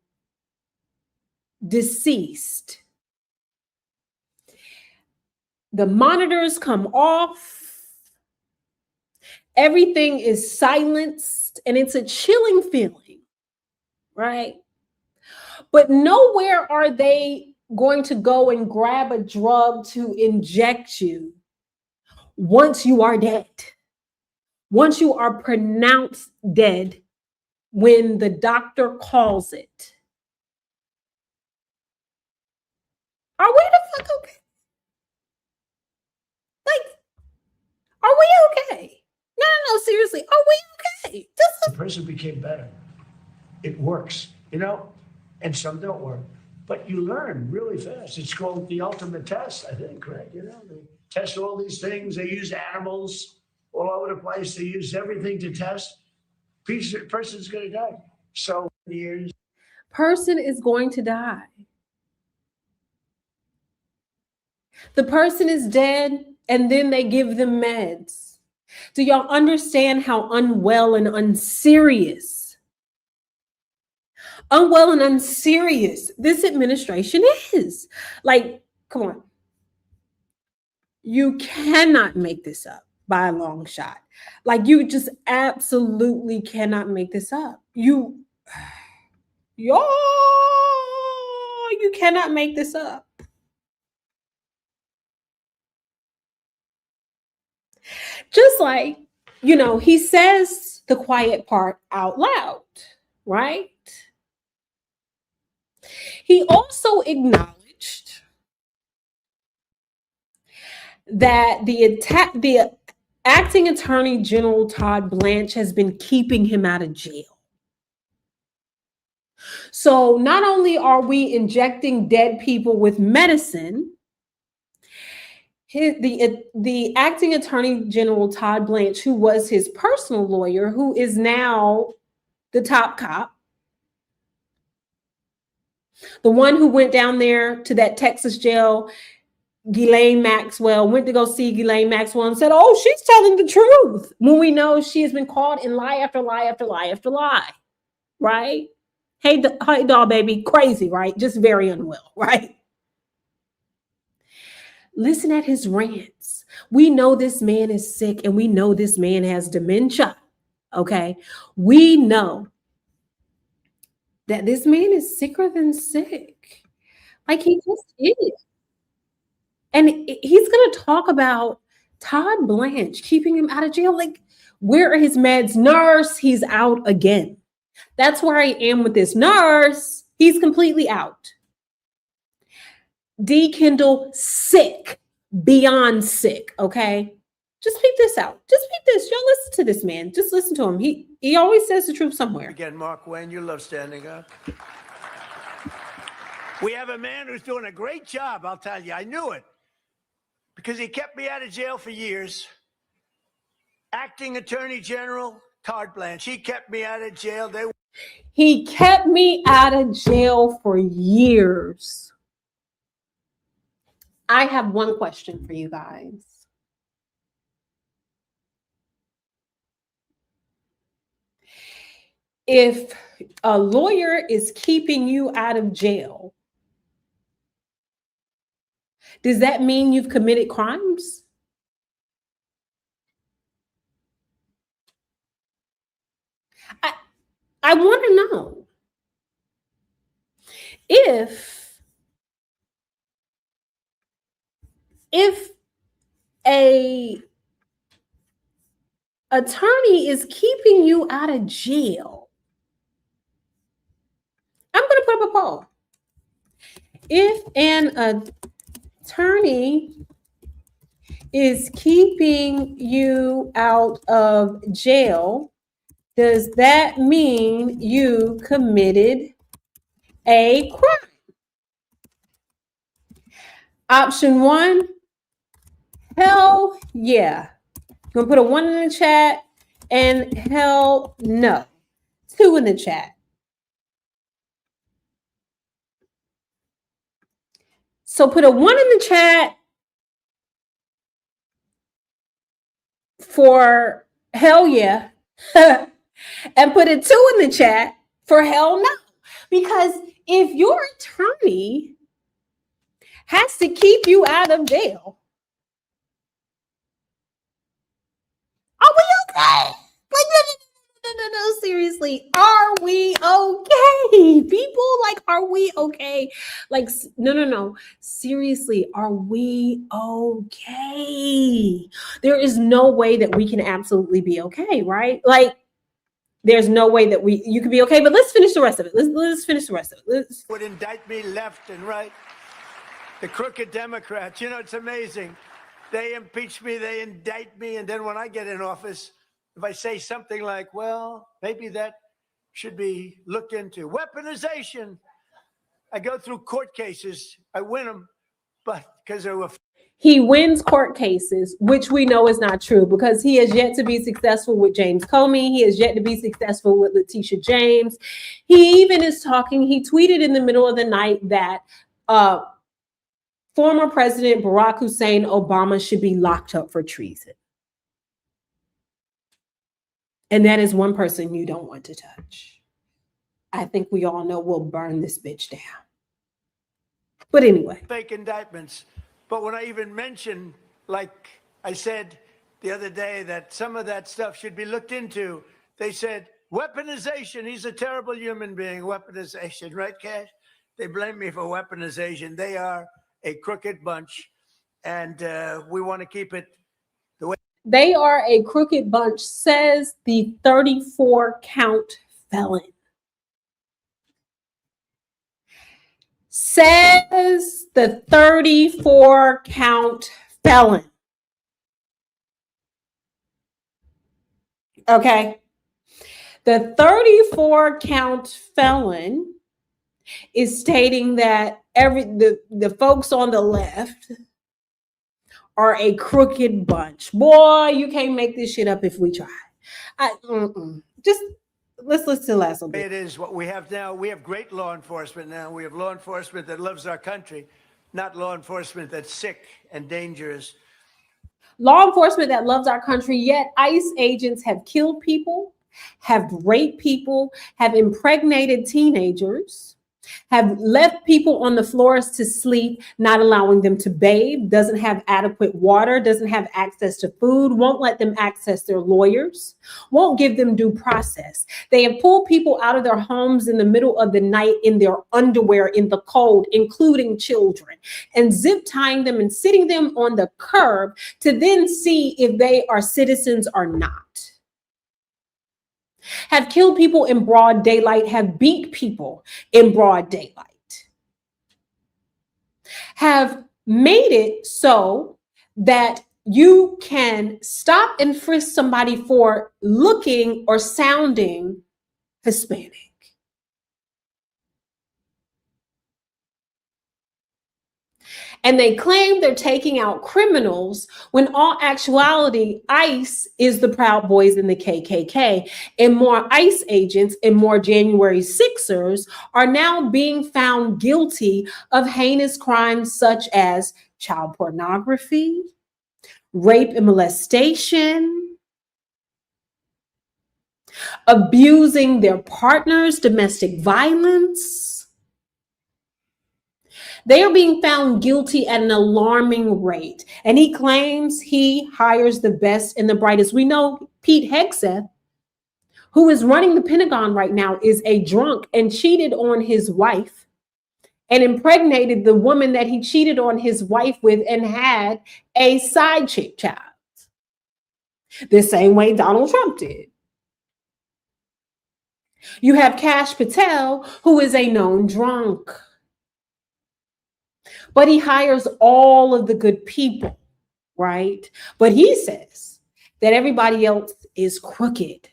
deceased, the monitors come off, everything is silenced, and it's a chilling feeling, right? But nowhere are they going to go and grab a drug to inject you once you are dead. Once you are pronounced dead, when the doctor calls it. Are we the fuck okay? Like, are we okay? No, seriously, are we okay? The person became better. It works, and some don't work. But you learn really fast. It's called the ultimate test, I think, right? They test all these things. They use animals all over the place. They use everything to test. Person's going to die. So years. Person is going to die. The person is dead, and then they give them meds. Do y'all understand how unwell and unserious this administration is? Like, come on. You cannot make this up by a long shot. Like, you just absolutely cannot make this up. You cannot make this up. Just like, he says the quiet part out loud, right? He also acknowledged that the acting attorney general Todd Blanche has been keeping him out of jail. So not only are we injecting dead people with medicine, the acting attorney general Todd Blanche, who was his personal lawyer, who is now the top cop, the one who went down there to that Texas jail, Ghislaine Maxwell, went to go see Ghislaine Maxwell and said, oh, she's telling the truth, when we know she has been caught in lie after lie after lie after lie, right? Hey, doll baby, crazy, right? Just very unwell, right? Listen at his rants. We know this man is sick and we know this man has dementia. Okay. We know that this man is sicker than sick. Like he just is. And he's going to talk about Todd Blanche keeping him out of jail. Like, where are his meds? Nurse, he's out again. That's where I am with this. Nurse, he's completely out. D. Kendall, sick, beyond sick, okay? Just peep this out. Just peep this. Y'all listen to this man. Just listen to him. He always says the truth somewhere. Again, Mark Wayne, you love standing up. We have a man who's doing a great job, I'll tell you. I knew it because he kept me out of jail for years. Acting Attorney General Todd Blanche, he kept me out of jail. He kept me out of jail for years. I have one question for you guys. If a lawyer is keeping you out of jail, does that mean you've committed crimes? I want to know if a attorney is keeping you out of jail. I'm going to put up a poll. If an attorney is keeping you out of jail, does that mean you committed a crime? Option 1, hell yeah. I'm going to put a 1 in the chat and hell no. 2 in the chat. So put a 1 in the chat for hell yeah. And put a 2 in the chat for hell no. Because if your attorney has to keep you out of jail, are we okay? Like, no, seriously, are we okay? People, like, are we okay? Like, no. Seriously, are we okay? There is no way that we can absolutely be okay, right? Like, there's no way that you can be okay, but let's finish the rest of it. Let's finish the rest of it. Would indict me left and right. The crooked Democrats, it's amazing. They impeach me, they indict me, and then when I get in office, if I say something like, well, maybe that should be looked into. Weaponization. I go through court cases. I win them, but because they were... He wins court cases, which we know is not true because he has yet to be successful with James Comey. He has yet to be successful with Letitia James. He even is talking, he tweeted in the middle of the night that former President Barack Hussein Obama should be locked up for treason. And that is one person you don't want to touch. I think we all know we'll burn this bitch down. But anyway. Fake indictments. But when I even mentioned, like I said the other day, that some of that stuff should be looked into, they said, weaponization. He's a terrible human being. Weaponization, right, Cash? They blame me for weaponization. They are a crooked bunch. And we want to keep it the way. They are a crooked bunch, says the 34-count felon. Says the 34-count felon. Okay. The 34-count felon is stating that the folks on the left are a crooked bunch. Boy, you can't make this shit up if we try. Just let's listen to the last one. It is what we have now. We have great law enforcement now. We have law enforcement that loves our country, not law enforcement that's sick and dangerous. Law enforcement that loves our country, yet ICE agents have killed people, have raped people, have impregnated teenagers. have left people on the floors to sleep, not allowing them to bathe, doesn't have adequate water, doesn't have access to food, won't let them access their lawyers, won't give them due process. They have pulled people out of their homes in the middle of the night in their underwear in the cold, including children, and zip tying them and sitting them on the curb to then see if they are citizens or not. Have killed people in broad daylight, have beat people in broad daylight, have made it so that you can stop and frisk somebody for looking or sounding Hispanic. And they claim they're taking out criminals when all actuality, ICE is the Proud Boys and the KKK. And more ICE agents and more January 6ers are now being found guilty of heinous crimes such as child pornography, rape and molestation, abusing their partners, domestic violence. They are being found guilty at an alarming rate. And he claims he hires the best and the brightest. We know Pete Hegseth, who is running the Pentagon right now, is a drunk and cheated on his wife and impregnated the woman that he cheated on his wife with and had a side chick child. The same way Donald Trump did. You have Kash Patel, who is a known drunk. But he hires all of the good people, right? But he says that everybody else is crooked.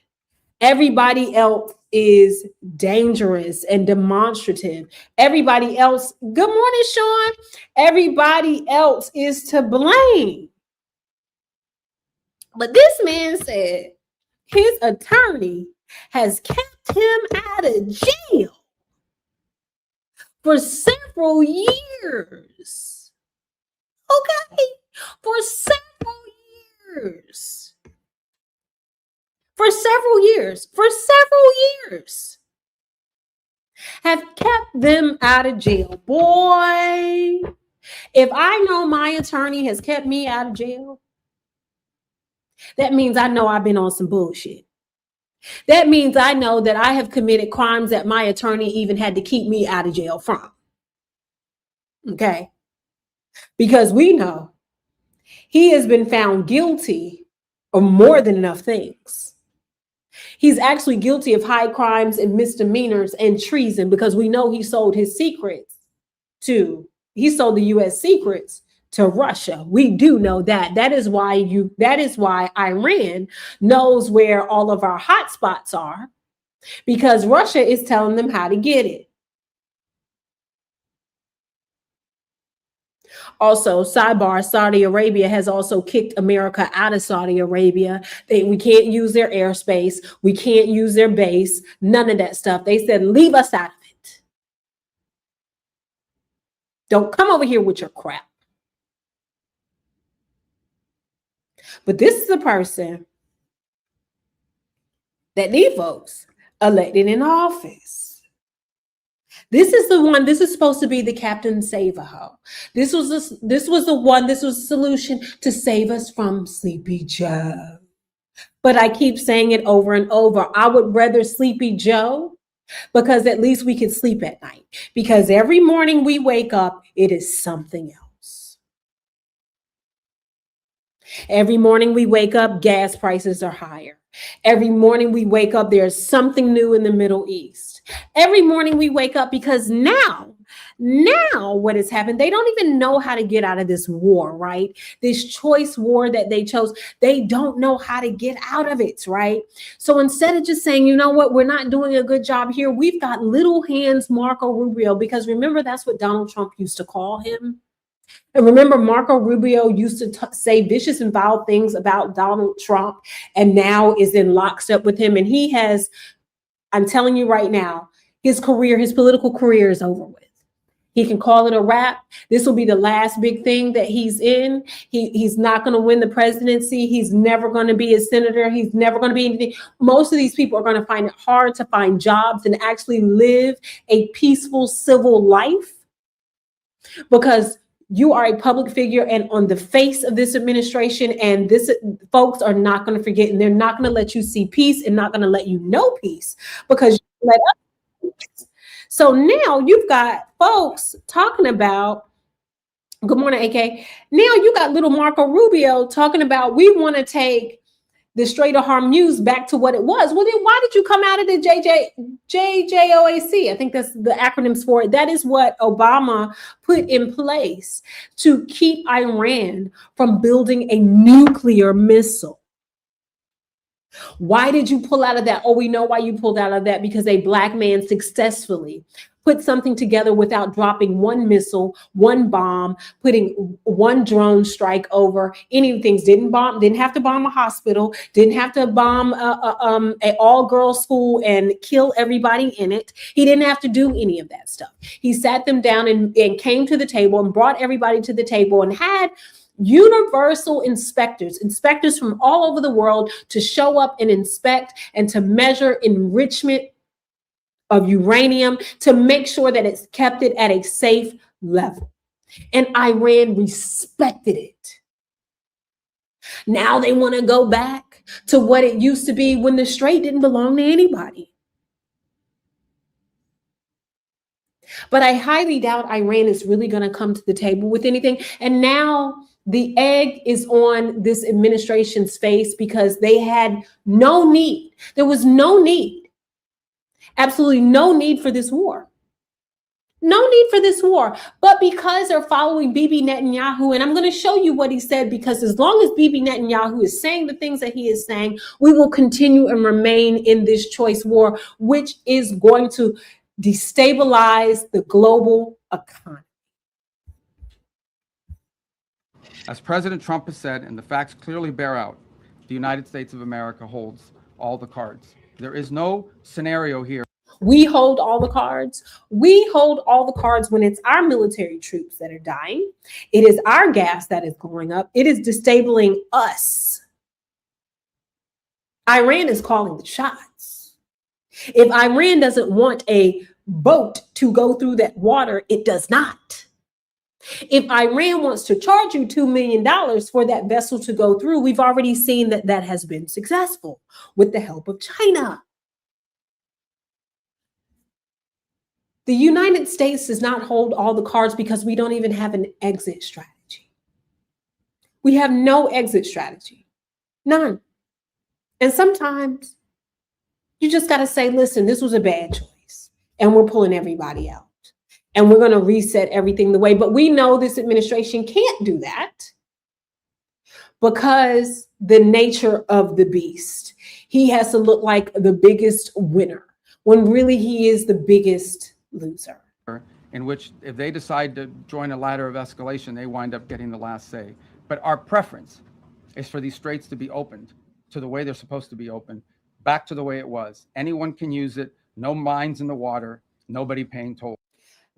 Everybody else is dangerous and demonstrative. Everybody else, good morning, Sean. Everybody else is to blame. But this man said his attorney has kept him out of jail for several years. Okay, for several years. For several years. Have kept them out of jail. Boy, if I know my attorney has kept me out of jail, that means I know I've been on some bullshit. That means I know that I have committed crimes that my attorney even had to keep me out of jail from. Okay? Because we know he has been found guilty of more than enough things. He's actually guilty of high crimes and misdemeanors and treason because we know he sold his secrets he sold the U.S. secrets to Russia. We do know that. That is why Iran knows where all of our hot spots are, because Russia is telling them how to get it. Also, sidebar, Saudi Arabia has also kicked America out of Saudi Arabia. We can't use their airspace. We can't use their base. None of that stuff. They said, leave us out of it. Don't come over here with your crap. But this is the person that these folks elected in office. This is the one. This is supposed to be the Captain Save-A-Ho. This was the solution to save us from Sleepy Joe. But I keep saying it over and over. I would rather Sleepy Joe, because at least we can sleep at night. Because every morning we wake up, it is something else. Every morning we wake up, gas prices are higher. Every morning we wake up, there's something new in the Middle East. Every morning we wake up because now what has happened, they don't even know how to get out of this war, right? This choice war that they chose, they don't know how to get out of it, right? So instead of just saying, you know what, we're not doing a good job here, we've got little hands Marco Rubio, because remember, that's what Donald Trump used to call him. And remember, Marco Rubio used to say vicious and vile things about Donald Trump, and now is in lockstep with him. And he has, I'm telling you right now, his political career is over with. He can call it a wrap. This will be the last big thing that he's in. He's not going to win the presidency. He's never going to be a senator. He's never going to be anything. Most of these people are going to find it hard to find jobs and actually live a peaceful civil life because you are a public figure and on the face of this administration, and this folks are not going to forget, and they're not going to let you see peace and not going to let you know peace because you let us. So now you've got folks talking about, good morning, AK. Now you got little Marco Rubio talking about we want to take the Straight or Harm News back to what it was. Well, then why did you come out of the JJOAC? I think that's the acronyms for it. That is what Obama put in place to keep Iran from building a nuclear missile. Why did you pull out of that? Oh, we know why you pulled out of that, because a black man successfully put something together without dropping one missile, one bomb, putting one drone strike over any of the things. Didn't have to bomb a hospital, didn't have to bomb an all-girls school and kill everybody in it. He didn't have to do any of that stuff. He sat them down and came to the table and brought everybody to the table and had universal inspectors from all over the world to show up and inspect and to measure enrichment of uranium to make sure that it's kept it at a safe level. And Iran respected it. Now they want to go back to what it used to be when the Strait didn't belong to anybody. But I highly doubt Iran is really going to come to the table with anything. And now the egg is on this administration's face because they had no need. There was no need. Absolutely no need for this war. No need for this war. But because they're following Bibi Netanyahu, and I'm going to show you what he said, because as long as Bibi Netanyahu is saying the things that he is saying, we will continue and remain in this choice war, which is going to destabilize the global economy. As President Trump has said, and the facts clearly bear out, the United States of America holds all the cards. There is no scenario here. We hold all the cards. We hold all the cards when it's our military troops that are dying. It is our gas that is going up. It is disabling us. Iran is calling the shots. If Iran doesn't want a boat to go through that water, it does not. If Iran wants to charge you $2 million for that vessel to go through, we've already seen that that has been successful with the help of China. The United States does not hold all the cards because we don't even have an exit strategy. We have no exit strategy, none. And sometimes you just got to say, listen, this was a bad choice and we're pulling everybody out. And we're going to reset everything the way. But we know this administration can't do that because the nature of the beast. He has to look like the biggest winner when really he is the biggest loser. In which if they decide to join a ladder of escalation, they wind up getting the last say. But our preference is for these straits to be opened to the way they're supposed to be opened, back to the way it was. Anyone can use it, no mines in the water, nobody paying toll.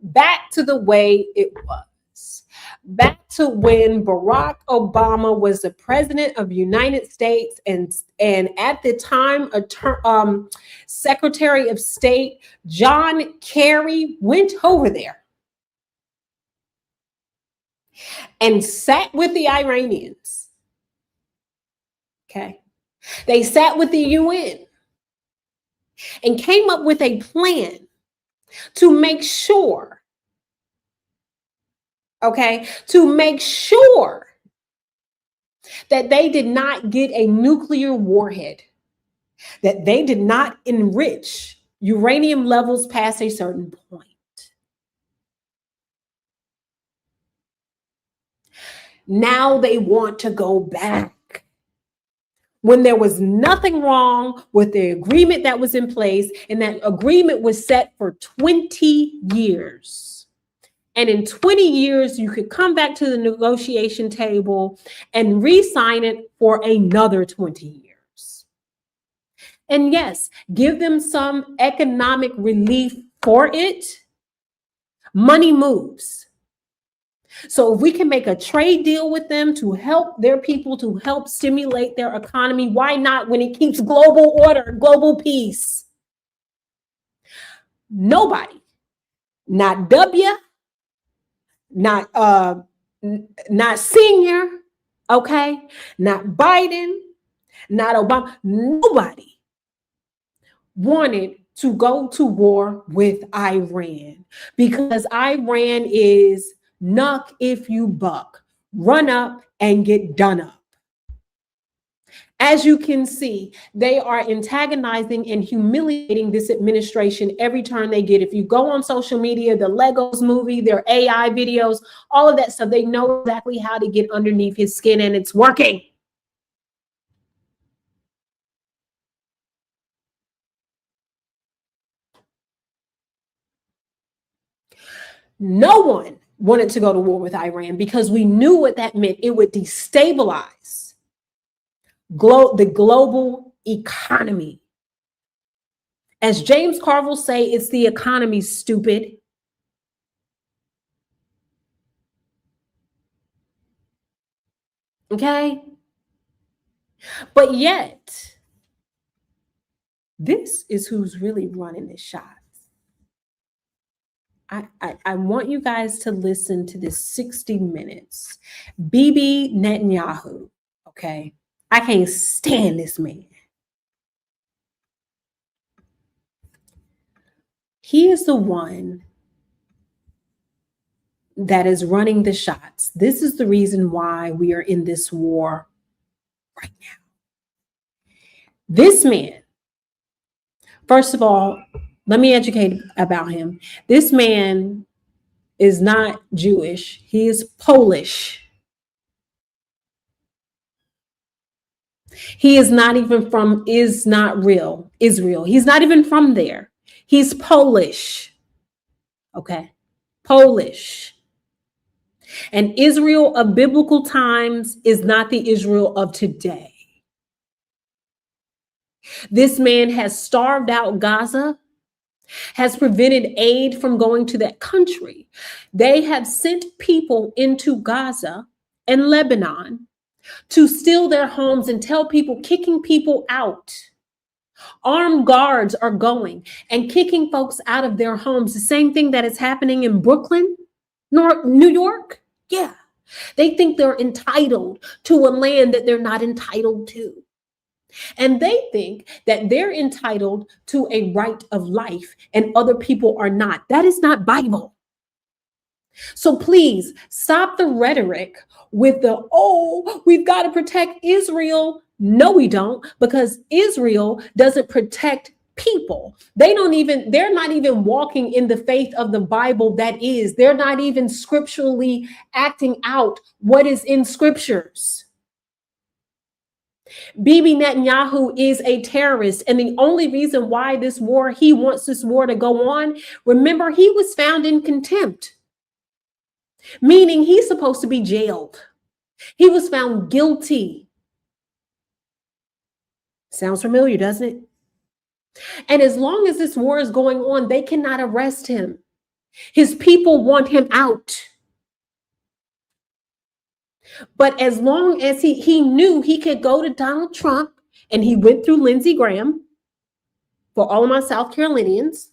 Back to the way it was. Back to when Barack Obama was the president of the United States and at the time, Secretary of State John Kerry went over there and sat with the Iranians. Okay. They sat with the UN and came up with a plan to make sure, to make sure that they did not get a nuclear warhead, that they did not enrich uranium levels past a certain point. Now they want to go back when there was nothing wrong with the agreement that was in place, and that agreement was set for 20 years. And in 20 years, you could come back to the negotiation table and re-sign it for another 20 years. And yes, give them some economic relief for it, Money moves. So if we can make a trade deal with them to help their people, to help stimulate their economy, why not when it keeps global order, global peace? Nobody, not W, not not Senior, okay, not Biden, not Obama, nobody wanted to go to war with Iran because Iran is knuck if you buck, run up and get done up. As you can see, they are antagonizing and humiliating this administration every turn they get. If you go on social media, the Legos movie, their AI videos, all of that stuff, they know exactly how to get underneath his skin, and it's working. No one wanted to go to war with Iran because we knew what that meant. It would destabilize the global economy. As James Carville say, it's the economy, stupid. Okay? But yet, this is who's really running the shots. I want you guys to listen to this 60 minutes. Bibi Netanyahu, okay? I can't stand this man. He is the one that is running the shots. This is the reason why we are in this war right now. This man, first of all, let me educate about him. This man is not Jewish. He is Polish. He is not even from Israel. He's not even from there. He's Polish. Okay. Polish. And Israel of biblical times is not the Israel of today. This man has starved out Gaza, has prevented aid from going to that country. They have sent people into Gaza and Lebanon to steal their homes and tell people, kicking people out. Armed guards are going and kicking folks out of their homes. The same thing that is happening in Brooklyn, New York. Yeah. They think they're entitled to a land that they're not entitled to. And they think that they're entitled to a right of life and other people are not. That is not Bible. So please stop the rhetoric with the, oh, we've got to protect Israel. No, we don't, because Israel doesn't protect people. They're not even walking in the faith of the Bible. They're not even scripturally acting out what is in scriptures. Bibi Netanyahu is a terrorist. And the only reason why he wants this war to go on, remember, he was found in contempt, meaning he's supposed to be jailed. He was found guilty. Sounds familiar, doesn't it? And as long as this war is going on, they cannot arrest him. His people want him out. But as long as he knew he could go to Donald Trump, and he went through Lindsey Graham, for all of my South Carolinians,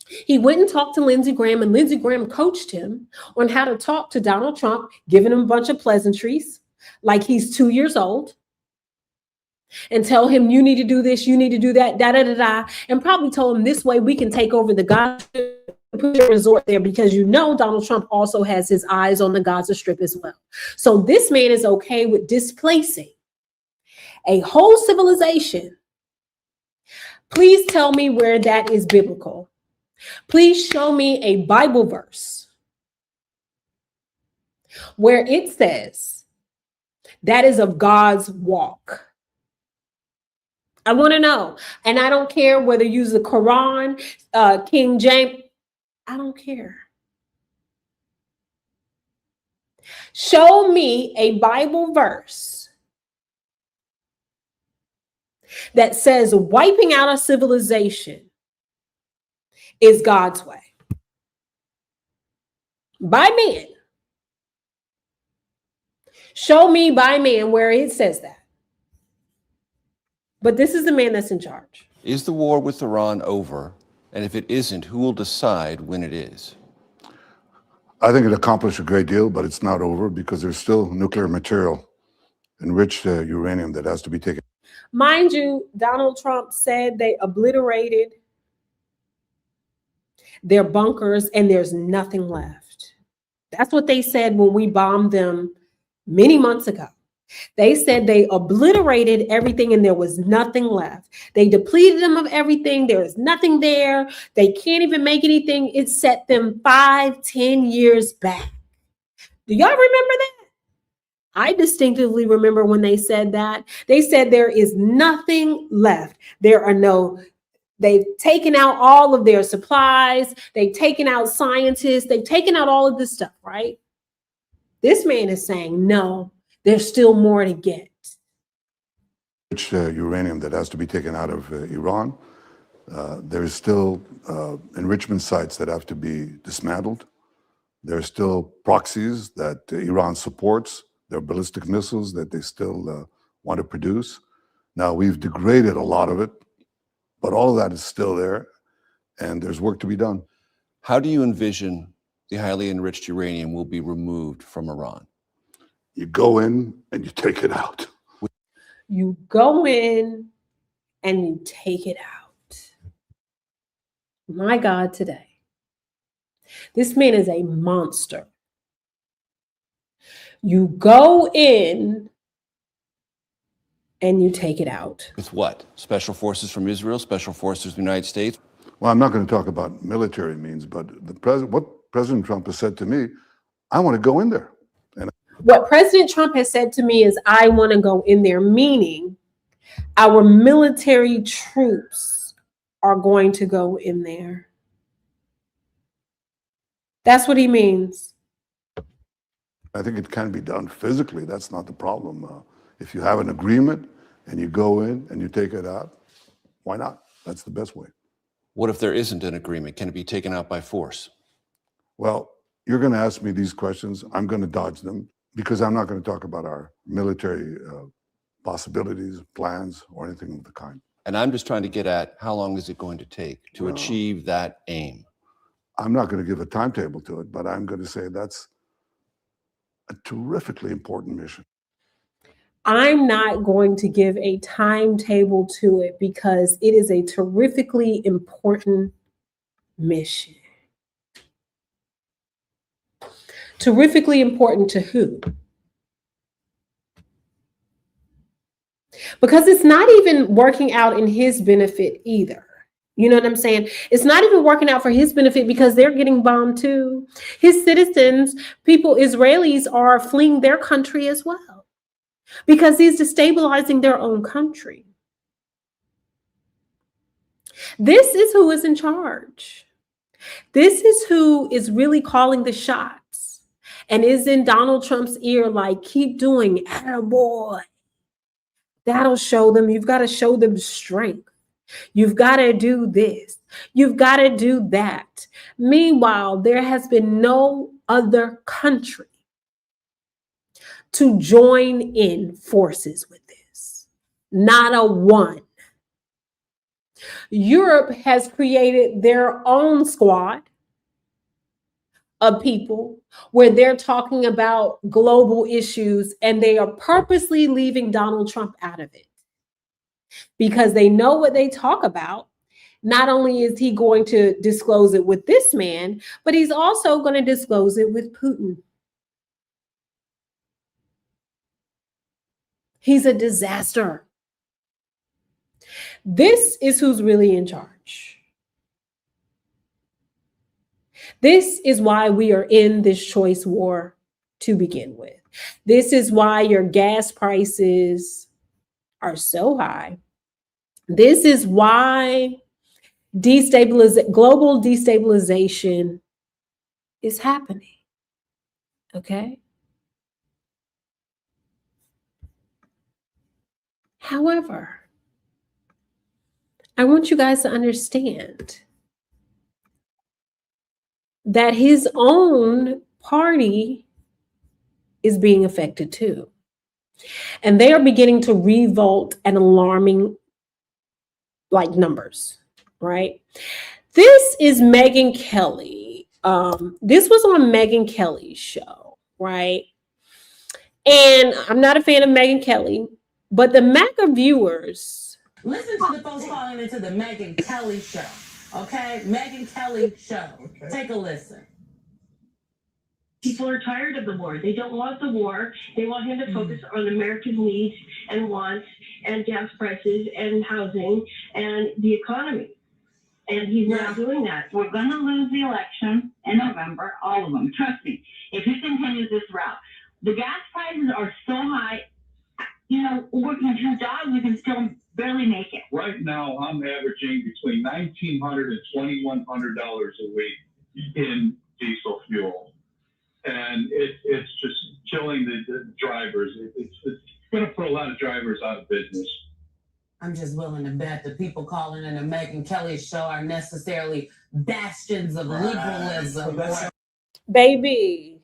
he went and talked to Lindsey Graham, and Lindsey Graham coached him on how to talk to Donald Trump, giving him a bunch of pleasantries like he's 2 years old, and tell him, you need to do this, you need to do that, and probably told him, this way we can take over the Gaza resort there, because Donald Trump also has his eyes on the Gaza Strip as well. So this man is okay with displacing a whole civilization. Please tell me where that is biblical. Please show me a Bible verse where it says that is of God's walk. I want to know. And I don't care whether you use the Quran, King James. I don't care. Show me a Bible verse that says wiping out a civilization is God's way. by men. Show me by man where it says that. But this is the man that's in charge. Is the war with Iran over? And if it isn't, who will decide when it is? I think it accomplished a great deal, but it's not over because there's still nuclear material, enriched uranium that has to be taken. Mind you, Donald Trump said they obliterated their bunkers and there's nothing left. That's what they said when we bombed them many months ago. They said they obliterated everything and there was nothing left. They depleted them of everything. There is nothing there. They can't even make anything. It set them 5-10 years back. Do y'all remember that? I distinctively remember when they said that. They said there is nothing left. They've taken out all of their supplies. They've taken out scientists. They've taken out all of this stuff, right? This man is saying, no, there's still more to get. Uranium that has to be taken out of Iran. There's still enrichment sites that have to be dismantled. There's still proxies that Iran supports. There are ballistic missiles that they still want to produce. Now, we've degraded a lot of it, but all of that is still there, and there's work to be done. How do you envision the highly enriched uranium will be removed from Iran? You go in and you take it out. You go in and you take it out. My God, today. This man is a monster. You go in and you take it out. With what? Special forces from Israel, special forces from the United States? Well, I'm not going to talk about military means, but what President Trump has said to me, I want to go in there. What President Trump has said to me is, I want to go in there, meaning our military troops are going to go in there. That's what he means. I think it can be done physically. That's not the problem. If you have an agreement and you go in and you take it out, why not? That's the best way. What if there isn't an agreement? Can it be taken out by force? Well, you're going to ask me these questions. I'm going to dodge them because I'm not going to talk about our military possibilities, plans, or anything of the kind. And I'm just trying to get at how long is it going to take to achieve that aim? I'm not going to give a timetable to it, but I'm going to say that's a terrifically important mission. I'm not going to give a timetable to it because it is a terrifically important mission. Terrifically important to who? Because it's not even working out in his benefit either. You know what I'm saying? It's not even working out for his benefit because they're getting bombed too. His citizens, people, Israelis, are fleeing their country as well because he's destabilizing their own country. This is who is in charge. This is who is really calling the shots and is in Donald Trump's ear like, keep doing it, attaboy. That'll show them. You've got to show them strength. You've got to do this. You've got to do that. Meanwhile, there has been no other country to join in forces with this. Not a one. Europe has created their own squad of people where they're talking about global issues and they are purposely leaving Donald Trump out of it because they know what they talk about. Not only is he going to disclose it with this man, but he's also going to disclose it with Putin. He's a disaster. This is who's really in charge. This is why we are in this choice war to begin with. This is why your gas prices are so high. This is why global destabilization is happening. Okay? However, I want you guys to understand that his own Party is being affected too. And they are beginning to revolt at alarming numbers, right? This is Megyn Kelly. This was on Megyn Kelly's show, right? And I'm not a fan of Megyn Kelly, but the MAGA viewers. Listen to the folks calling into the Megyn Kelly show, okay? Megyn Kelly show. Okay. Take a listen. People are tired of the war. They don't want the war. They want him to focus on American needs and wants and gas prices and housing and the economy. And he's not doing that. We're going to lose the election in November, all of them. Trust me. If he continues this route, the gas prices are so high, you know, working 2 jobs, we can still barely make it. Right now, I'm averaging between $1,900 and $2,100 a week in diesel fuel. And it's just killing the drivers. It's going to put a lot of drivers out of business. I'm just willing to bet the people calling in the Megyn Kelly show are necessarily bastions of liberalism. Baby.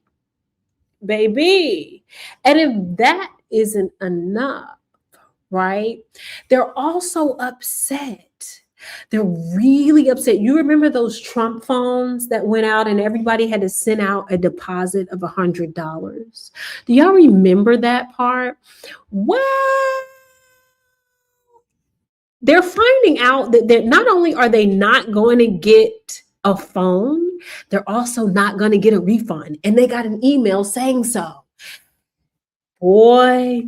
And if that isn't enough, right? They're also upset. They're really upset. You remember those Trump phones that went out and everybody had to send out a deposit of $100? Do y'all remember that part? Well, they're finding out that not only are they not going to get a phone, they're also not going to get a refund. And they got an email saying so. Boy.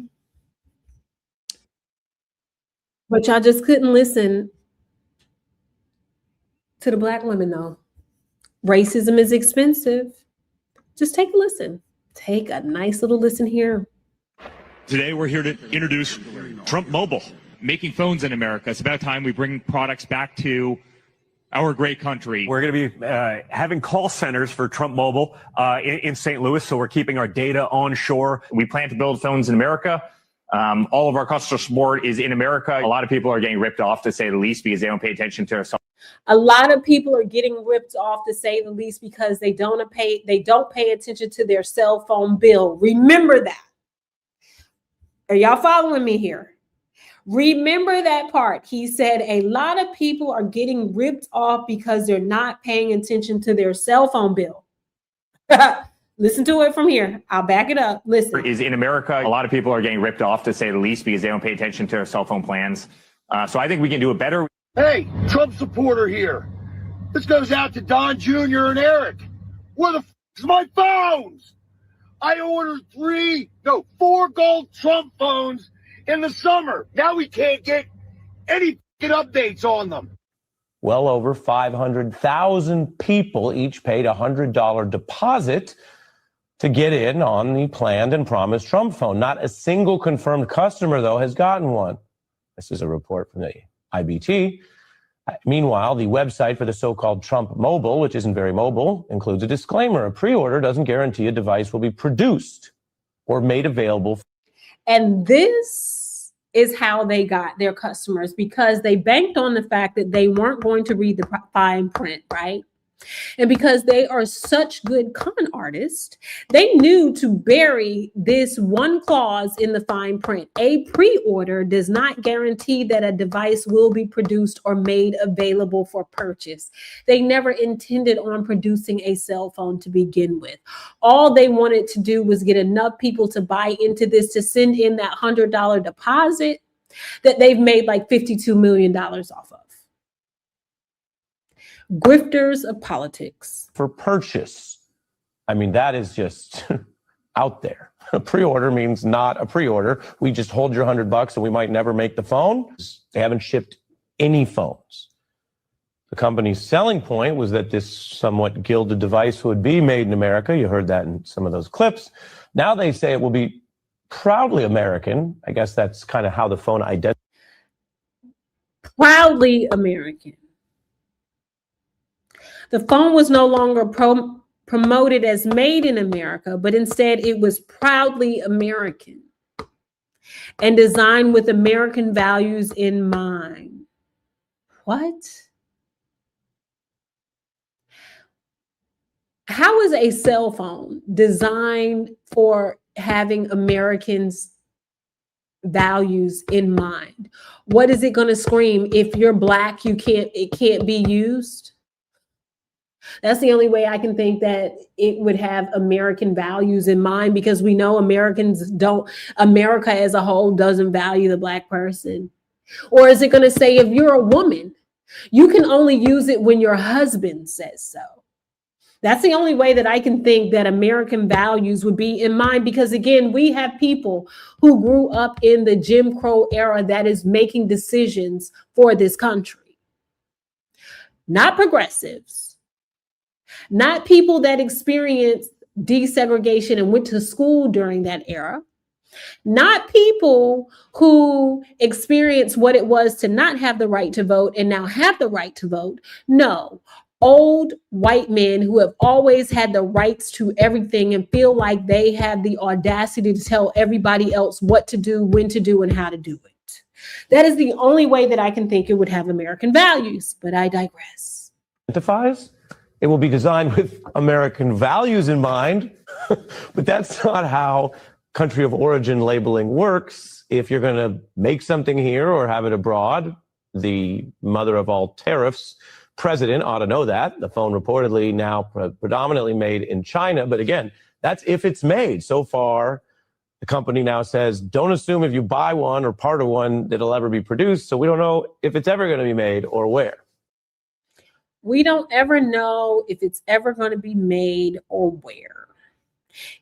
But y'all just couldn't listen to the Black women, though. Racism is expensive. Just take a listen. Take a nice little listen here. Today, we're here to introduce Trump Mobile, making phones in America. It's about time we bring products back to our great country. We're going to be having call centers for Trump Mobile in St. Louis, so we're keeping our data onshore. We plan to build phones in America. All of our customer support is in America. A lot of people are getting ripped off, to say the least, because they don't pay attention to us. A lot of people are getting ripped off, to say the least, because they don't pay attention to their cell phone bill. Remember that. Are y'all following me here? Remember that part. He said a lot of people are getting ripped off because they're not paying attention to their cell phone bill. Listen to it from here. I'll back it up. Listen. Is in America. A lot of people are getting ripped off, to say the least, because they don't pay attention to their cell phone plans. So I think we can do it better. Hey, Trump supporter here. This goes out to Don Jr. and Eric. Where the f is my phones? I ordered 4 gold Trump phones in the summer. Now we can't get any updates on them. Well over 500,000 people each paid a $100 deposit to get in on the planned and promised Trump phone. Not a single confirmed customer, though, has gotten one. This is a report from the IBT. Meanwhile, the website for the so-called Trump Mobile, which isn't very mobile, includes a disclaimer. A pre-order doesn't guarantee a device will be produced or made available. And this is how they got their customers, because they banked on the fact that they weren't going to read the fine print, right? And because they are such good con artists, they knew to bury this one clause in the fine print. A pre-order does not guarantee that a device will be produced or made available for purchase. They never intended on producing a cell phone to begin with. All they wanted to do was get enough people to buy into this, to send in that $100 deposit that they've made like $52 million off of. Grifters of politics. For purchase. I mean, that is just out there. A pre-order means not a pre-order. We just hold your $100 and we might never make the phone. They haven't shipped any phones. The company's selling point was that this somewhat gilded device would be made in America. You heard that in some of those clips. Now they say it will be proudly American. I guess that's kind of how the phone identifies. Proudly American. The phone was no longer promoted as made in America, but instead it was proudly American and designed with American values in mind. What? How is a cell phone designed for having Americans' values in mind? What is it going to scream? If you're Black, it can't be used. That's the only way I can think that it would have American values in mind, because we know America as a whole doesn't value the Black person. Or is it going to say, if you're a woman, you can only use it when your husband says so? That's the only way that I can think that American values would be in mind, because again, we have people who grew up in the Jim Crow era that is making decisions for this country. Not progressives, not people that experienced desegregation and went to school during that era, not people who experienced what it was to not have the right to vote and now have the right to vote. No. Old white men who have always had the rights to everything and feel like they have the audacity to tell everybody else what to do, when to do, and how to do it. That is the only way that I can think it would have American values, but I digress. It will be designed with American values in mind, but that's not how country of origin labeling works. If you're going to make something here or have it abroad, the mother of all tariffs president ought to know that. The phone reportedly now predominantly made in China. But again, that's if it's made. So far, the company now says, don't assume if you buy one or part of one that it'll ever be produced. So we don't know if it's ever going to be made or where. We don't ever know if it's ever going to be made or where.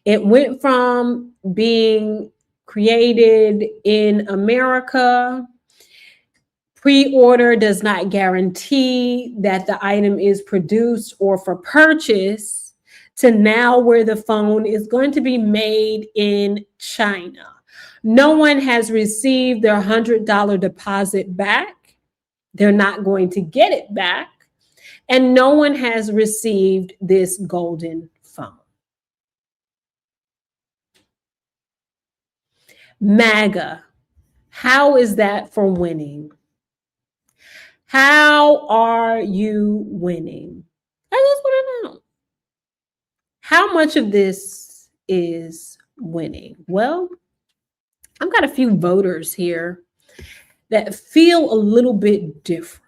It went from being created in America. Pre-order does not guarantee that the item is produced or for purchase, to now where the phone is going to be made in China. No one has received their $100 deposit back. They're not going to get it back. And no one has received this golden phone. MAGA, how is that for winning? How are you winning? I just want to know. How much of this is winning? Well, I've got a few voters here that feel a little bit different.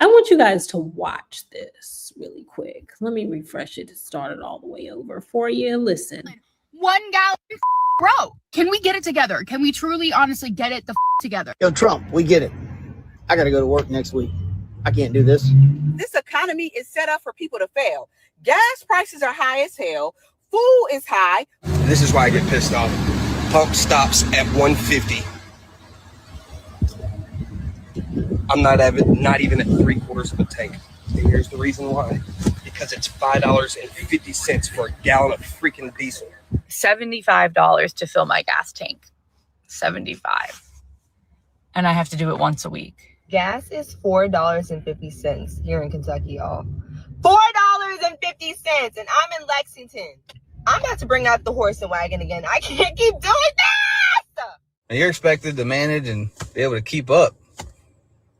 I want you guys to watch this really quick. Let me refresh it to start it all the way over for you. Listen. 1 gallon bro. Can we get it together? Can we truly, honestly get it together? Yo, Trump, we get it. I got to go to work next week. I can't do this. This economy is set up for people to fail. Gas prices are high as hell. Food is high. And this is why I get pissed off. Pump stops at 150. I'm not even at 3/4 of a tank. And here's the reason why. Because it's $5.50 for a gallon of freaking diesel. $75 to fill my gas tank. $75. And I have to do it once a week. Gas is $4.50 here in Kentucky, y'all. $4.50, and I'm in Lexington. I'm about to bring out the horse and wagon again. I can't keep doing this. And you're expected to manage and be able to keep up.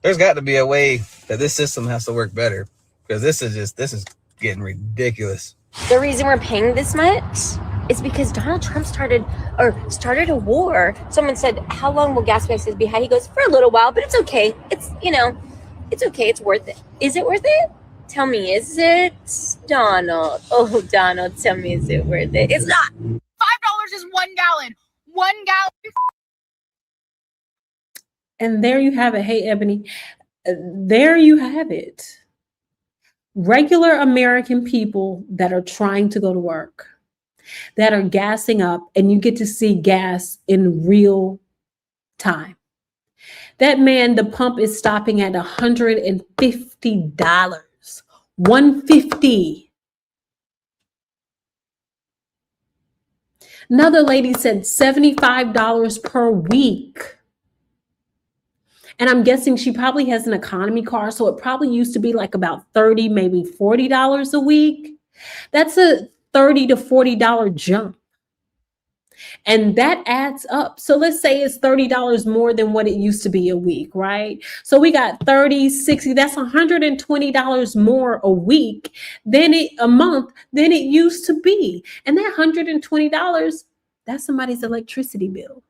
There's got to be a way that this system has to work better, because this is getting ridiculous. The reason we're paying this much is because Donald Trump started a war. Someone said, how long will gas prices be high? He goes, for a little while, but it's okay. It's okay. It's worth it. Is it worth it? Tell me, is it, Donald? Oh, Donald, tell me, is it worth it? It's not. $5 is 1 gallon. 1 gallon. And there you have it. Hey, Ebony, there you have it. Regular American people that are trying to go to work, that are gassing up, and you get to see gas in real time. That man, the pump is stopping at $150. $150. Another lady said $75 per week. And I'm guessing she probably has an economy car, so it probably used to be like about $30, maybe $40 a week. That's a $30 to $40 jump. And that adds up. So let's say it's $30 more than what it used to be a week, right? So we got 30, 60, that's $120 more a week a month than it used to be. And that $120, that's somebody's electricity bill.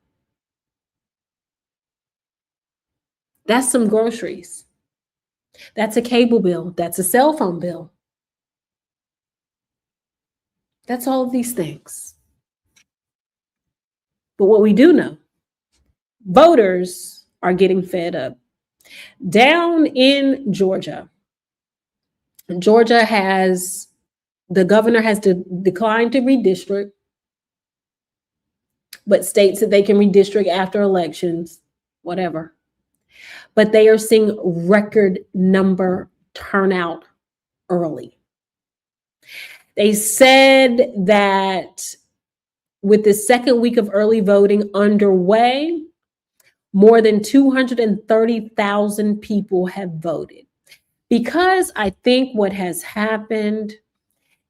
That's some groceries. That's a cable bill. That's a cell phone bill. That's all of these things. But what we do know, voters are getting fed up. Down in Georgia, the governor has declined to redistrict, but states that they can redistrict after elections, whatever. But they are seeing record number turnout early. They said that with the second week of early voting underway, more than 230,000 people have voted. Because I think what has happened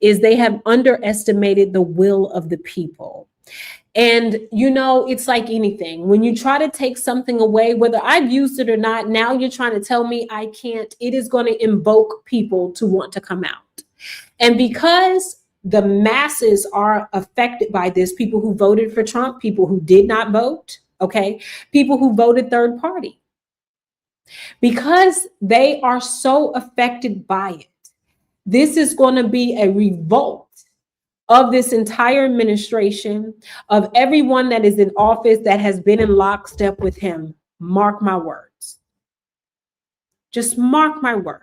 is they have underestimated the will of the people. And, you know, it's like anything. When you try to take something away, whether I've used it or not, now you're trying to tell me I can't, it is going to invoke people to want to come out. And because the masses are affected by this, people who voted for Trump, people who did not vote, okay, people who voted third party, because they are so affected by it, this is going to be a revolt of this entire administration, of everyone that is in office that has been in lockstep with him. Mark my words. Just mark my words.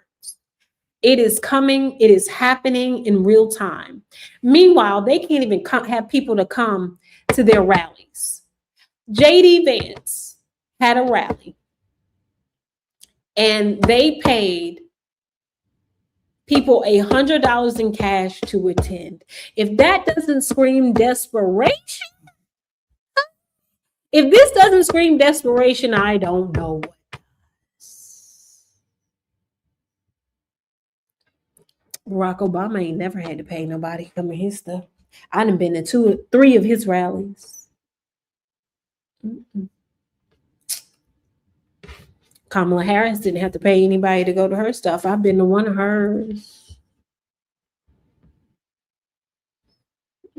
It is coming. It is happening in real time. Meanwhile, they can't even have people to come to their rallies. J.D. Vance had a rally, and they paid people $100 in cash to attend. If that doesn't scream desperation, if this doesn't scream desperation, I don't know what does. Barack Obama ain't never had to pay nobody to come in his stuff. I done been to 2 or 3 of his rallies. Kamala Harris didn't have to pay anybody to go to her stuff. I've been to one of hers.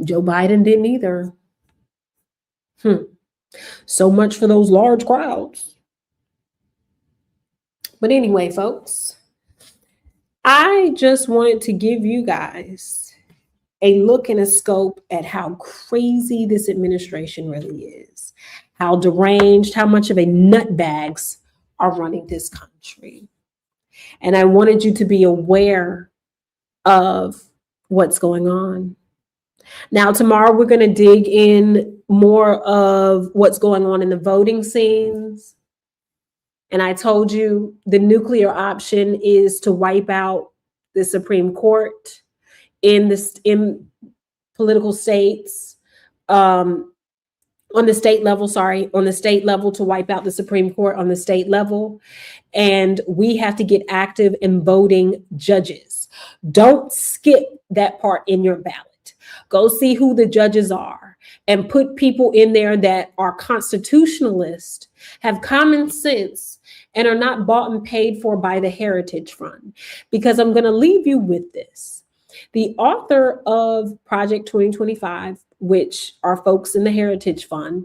Joe Biden didn't either. So much for those large crowds. But anyway, folks, I just wanted to give you guys a look and a scope at how crazy this administration really is, how deranged, how much of a nutbags are running this country. And I wanted you to be aware of what's going on. Now, tomorrow we're going to dig in more of what's going on in the voting scenes. And I told you the nuclear option is to wipe out the Supreme Court in political states, on the state level, to wipe out the Supreme Court on the state level. And we have to get active in voting judges. Don't skip that part in your ballot. Go see who the judges are and put people in there that are constitutionalists, have common sense, and are not bought and paid for by the Heritage Fund. Because I'm going to leave you with this. The author of Project 2025, which are folks in the Heritage Fund,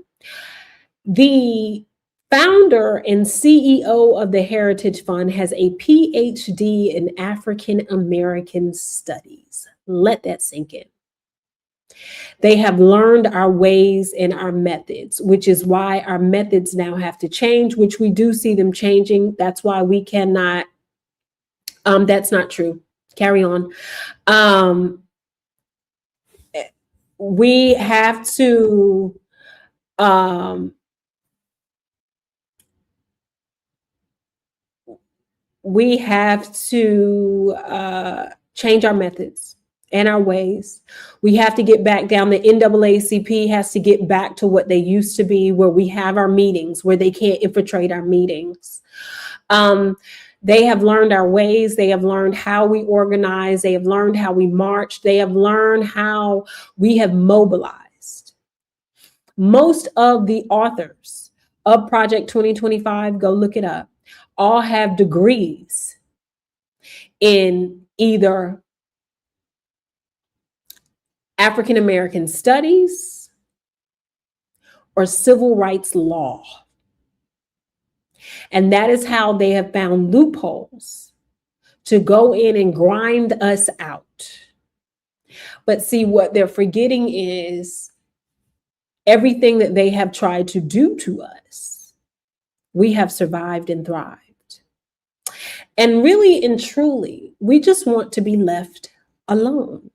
the founder and CEO of the Heritage Fund has a PhD in African American studies. Let that sink in. They have learned our ways and our methods, which is why our methods now have to change, which we do see them changing. That's why we cannot, that's not true. Carry on. We have to change our methods and our ways. We have to get back down. The NAACP has to get back to what they used to be, where we have our meetings, where they can't infiltrate our meetings. They have learned our ways. They have learned how we organize. They have learned how we march. They have learned how we have mobilized. most of the authors of Project 2025, go look it up, all have degrees in either African American studies or civil rights law. And that is how they have found loopholes to go in and grind us out. But see, what they're forgetting is everything that they have tried to do to us, we have survived and thrived. And really and truly, we just want to be left alone.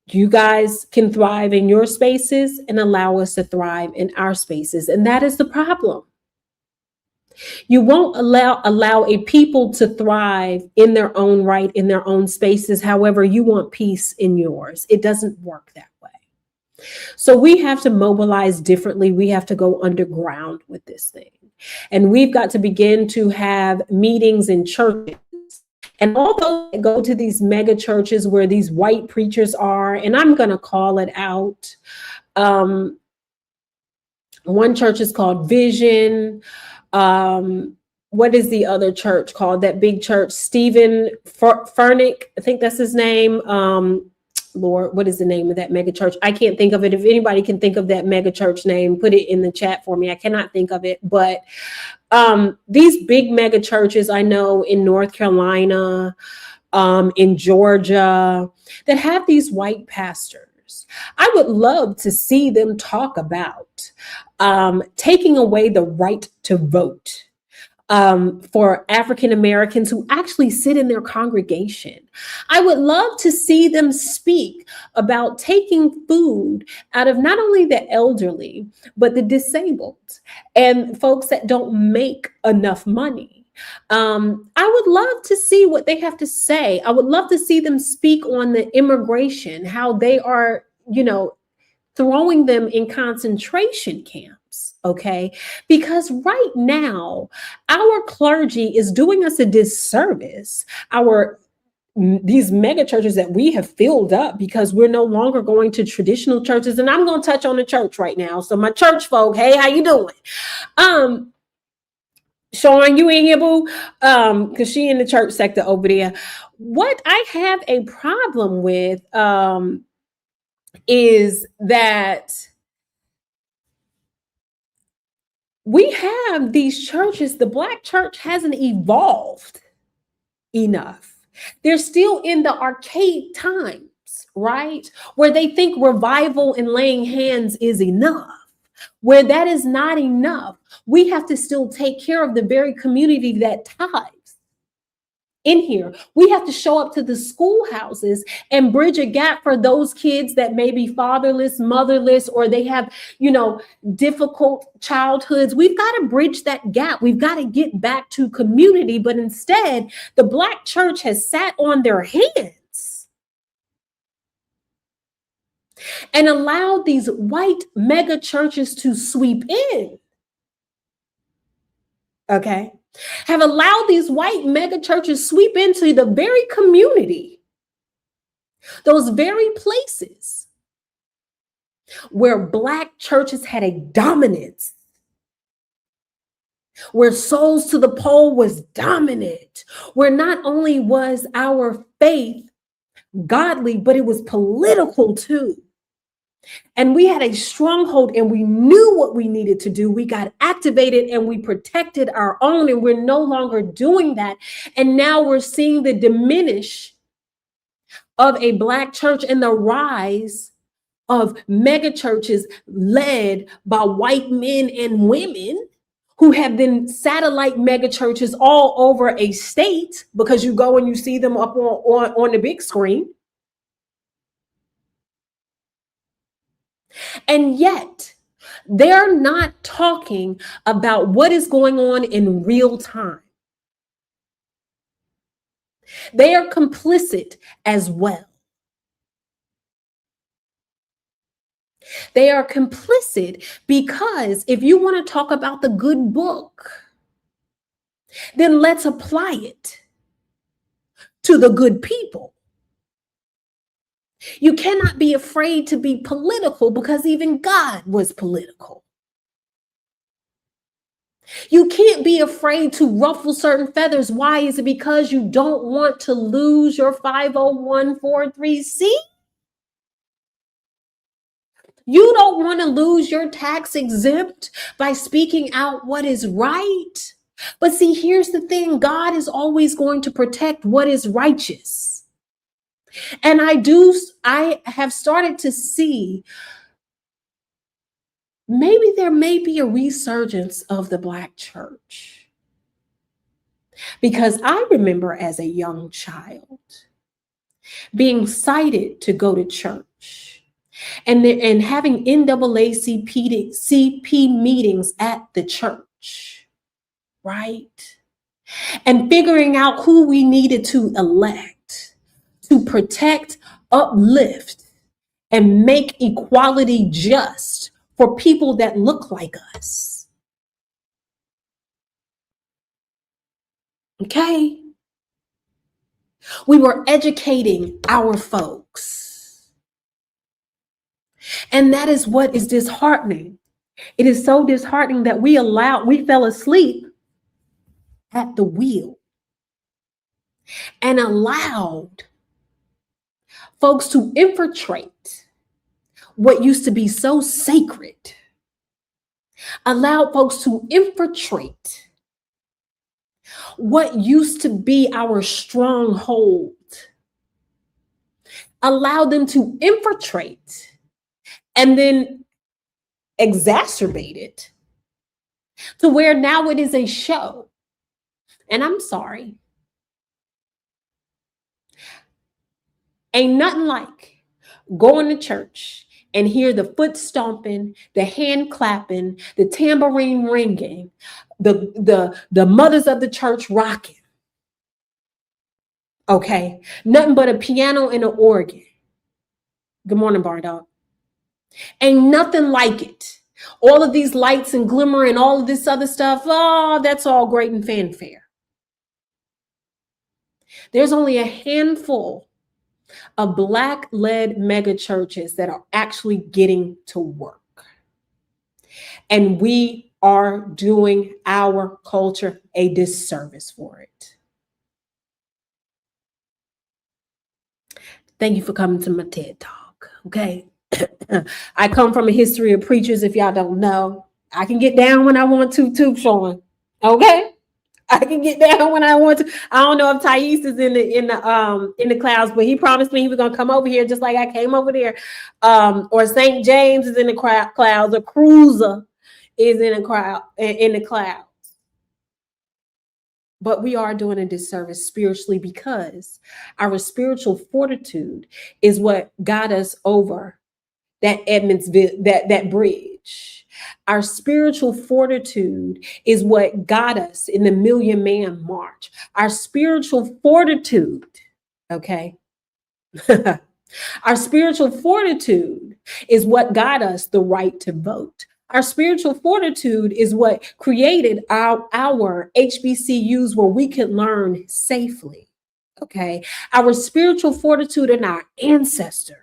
You guys can thrive in your spaces and allow us to thrive in our spaces. And that is the problem. You won't allow a people to thrive in their own right, in their own spaces. However, you want peace in yours. It doesn't work that way. So we have to mobilize differently. We have to go underground with this thing. And we've got to begin to have meetings in churches. And although they go to these mega churches where these white preachers are, and I'm going to call it out. One church is called Vision. What is the other church called? That big church, Stephen Furnick, I think that's his name. Lord, what is the name of that mega church? I can't think of it. If anybody can think of that mega church name, put it in the chat for me. I cannot think of it. But these big mega churches, I know in North Carolina, in Georgia, that have these white pastors. I would love to see them talk about taking away the right to vote for African Americans who actually sit in their congregation. I would love to see them speak about taking food out of not only the elderly, but the disabled and folks that don't make enough money. I would love to see what they have to say. I would love to see them speak on the immigration, how they are, throwing them in concentration camps, okay? Because right now, our clergy is doing us a disservice. These mega churches that we have filled up because we're no longer going to traditional churches. And I'm going to touch on the church right now. So my church folk, hey, how you doing? Sean, you in here, boo? Because she in the church sector over there. What I have a problem with is that we have these churches, the Black church hasn't evolved enough. They're still in the archaic times, right? Where they think revival and laying hands is enough. Where that is not enough, we have to still take care of the very community that tithes in here. We have to show up to the schoolhouses and bridge a gap for those kids that may be fatherless, motherless, or they have, difficult childhoods. We've got to bridge that gap. We've got to get back to community. But instead, the Black church has sat on their hands and allowed these white mega churches to sweep in. Okay? Have allowed these white mega churches sweep into the very community, those very places where Black churches had a dominance, where Souls to the Pole was dominant, where not only was our faith godly, but it was political too. And we had a stronghold and we knew what we needed to do. We got activated and we protected our own, and we're no longer doing that. And now we're seeing the diminish of a Black church and the rise of mega churches led by white men and women who have been satellite mega churches all over a state, because you go and you see them up on the big screen. And yet, they're not talking about what is going on in real time. They are complicit as well. They are complicit because if you want to talk about the good book, then let's apply it to the good people. You cannot be afraid to be political because even God was political. You can't be afraid to ruffle certain feathers. Why? Is it because you don't want to lose your 501(c)(3)? You don't want to lose your tax exempt by speaking out what is right. But see, here's the thing. God is always going to protect what is righteous. And I have started to see maybe there may be a resurgence of the Black church. Because I remember as a young child being excited to go to church and having NAACP meetings at the church, right? And figuring out who we needed to elect to protect, uplift, and make equality just for people that look like us. Okay? We were educating our folks. And that is what is disheartening. It is so disheartening that we fell asleep at the wheel and allowed folks to infiltrate what used to be so sacred, allowed folks to infiltrate what used to be our stronghold, allowed them to infiltrate and then exacerbate it to where now it is a show. And I'm sorry. Ain't nothing like going to church and hear the foot stomping, the hand clapping, the tambourine ringing, the mothers of the church rocking. Okay, nothing but a piano and an organ. Good morning, Bar Dog. Ain't nothing like it. All of these lights and glimmer and all of this other stuff, oh, that's all great and fanfare. There's only a handful of Black-led mega churches that are actually getting to work. And we are doing our culture a disservice for it. Thank you for coming to my TED Talk, okay? I come from a history of preachers, if y'all don't know. I can get down when I want to too, Sean, okay? I can get down when I want to. I don't know if Thais is in the clouds, but he promised me he was gonna come over here just like I came over there. Or St. James is in the clouds, or Cruiser is in the clouds. But we are doing a disservice spiritually because our spiritual fortitude is what got us over that that bridge. Our spiritual fortitude is what got us in the Million Man March. Our spiritual fortitude, okay? Our spiritual fortitude is what got us the right to vote. Our spiritual fortitude is what created our HBCUs where we could learn safely, okay? Our spiritual fortitude and our ancestors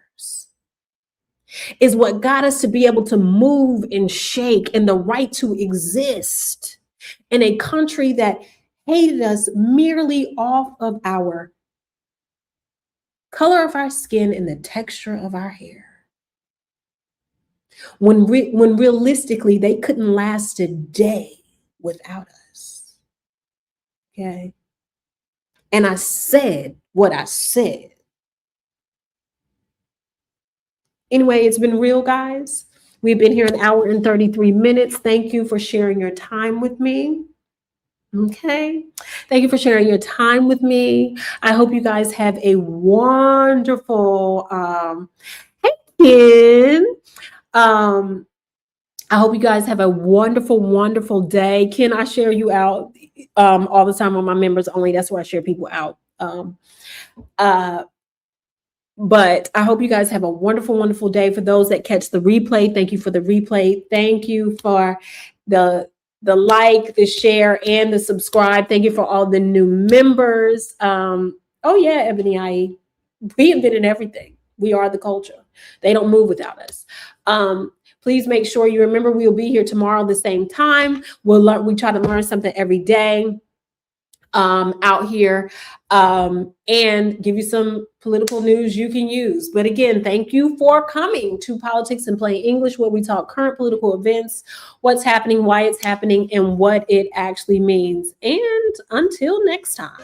is what got us to be able to move and shake and the right to exist in a country that hated us merely off of our color of our skin and the texture of our hair. When realistically, they couldn't last a day without us. Okay. And I said what I said. Anyway, it's been real, guys. We've been here 1 hour and 33 minutes. Thank you for sharing your time with me. Okay. Thank you for sharing your time with me. I hope you guys have a wonderful, hey, Ken. I hope you guys have a wonderful, wonderful day. Ken, I share you out all the time on my members only. That's where I share people out. But I hope you guys have a wonderful, wonderful day. For those that catch the replay, thank you for the replay. Thank you for the like, the share, and the subscribe. Thank you for all the new members. Oh yeah, Ebony IE. We invented everything. We are the culture. They don't move without us. Please make sure you remember we'll be here tomorrow at the same time. We try to learn something every day out here, and give you some political news you can use. But again, thank you for coming to Politics in Plain English, where we talk current political events, what's happening, why it's happening, and what it actually means. And until next time.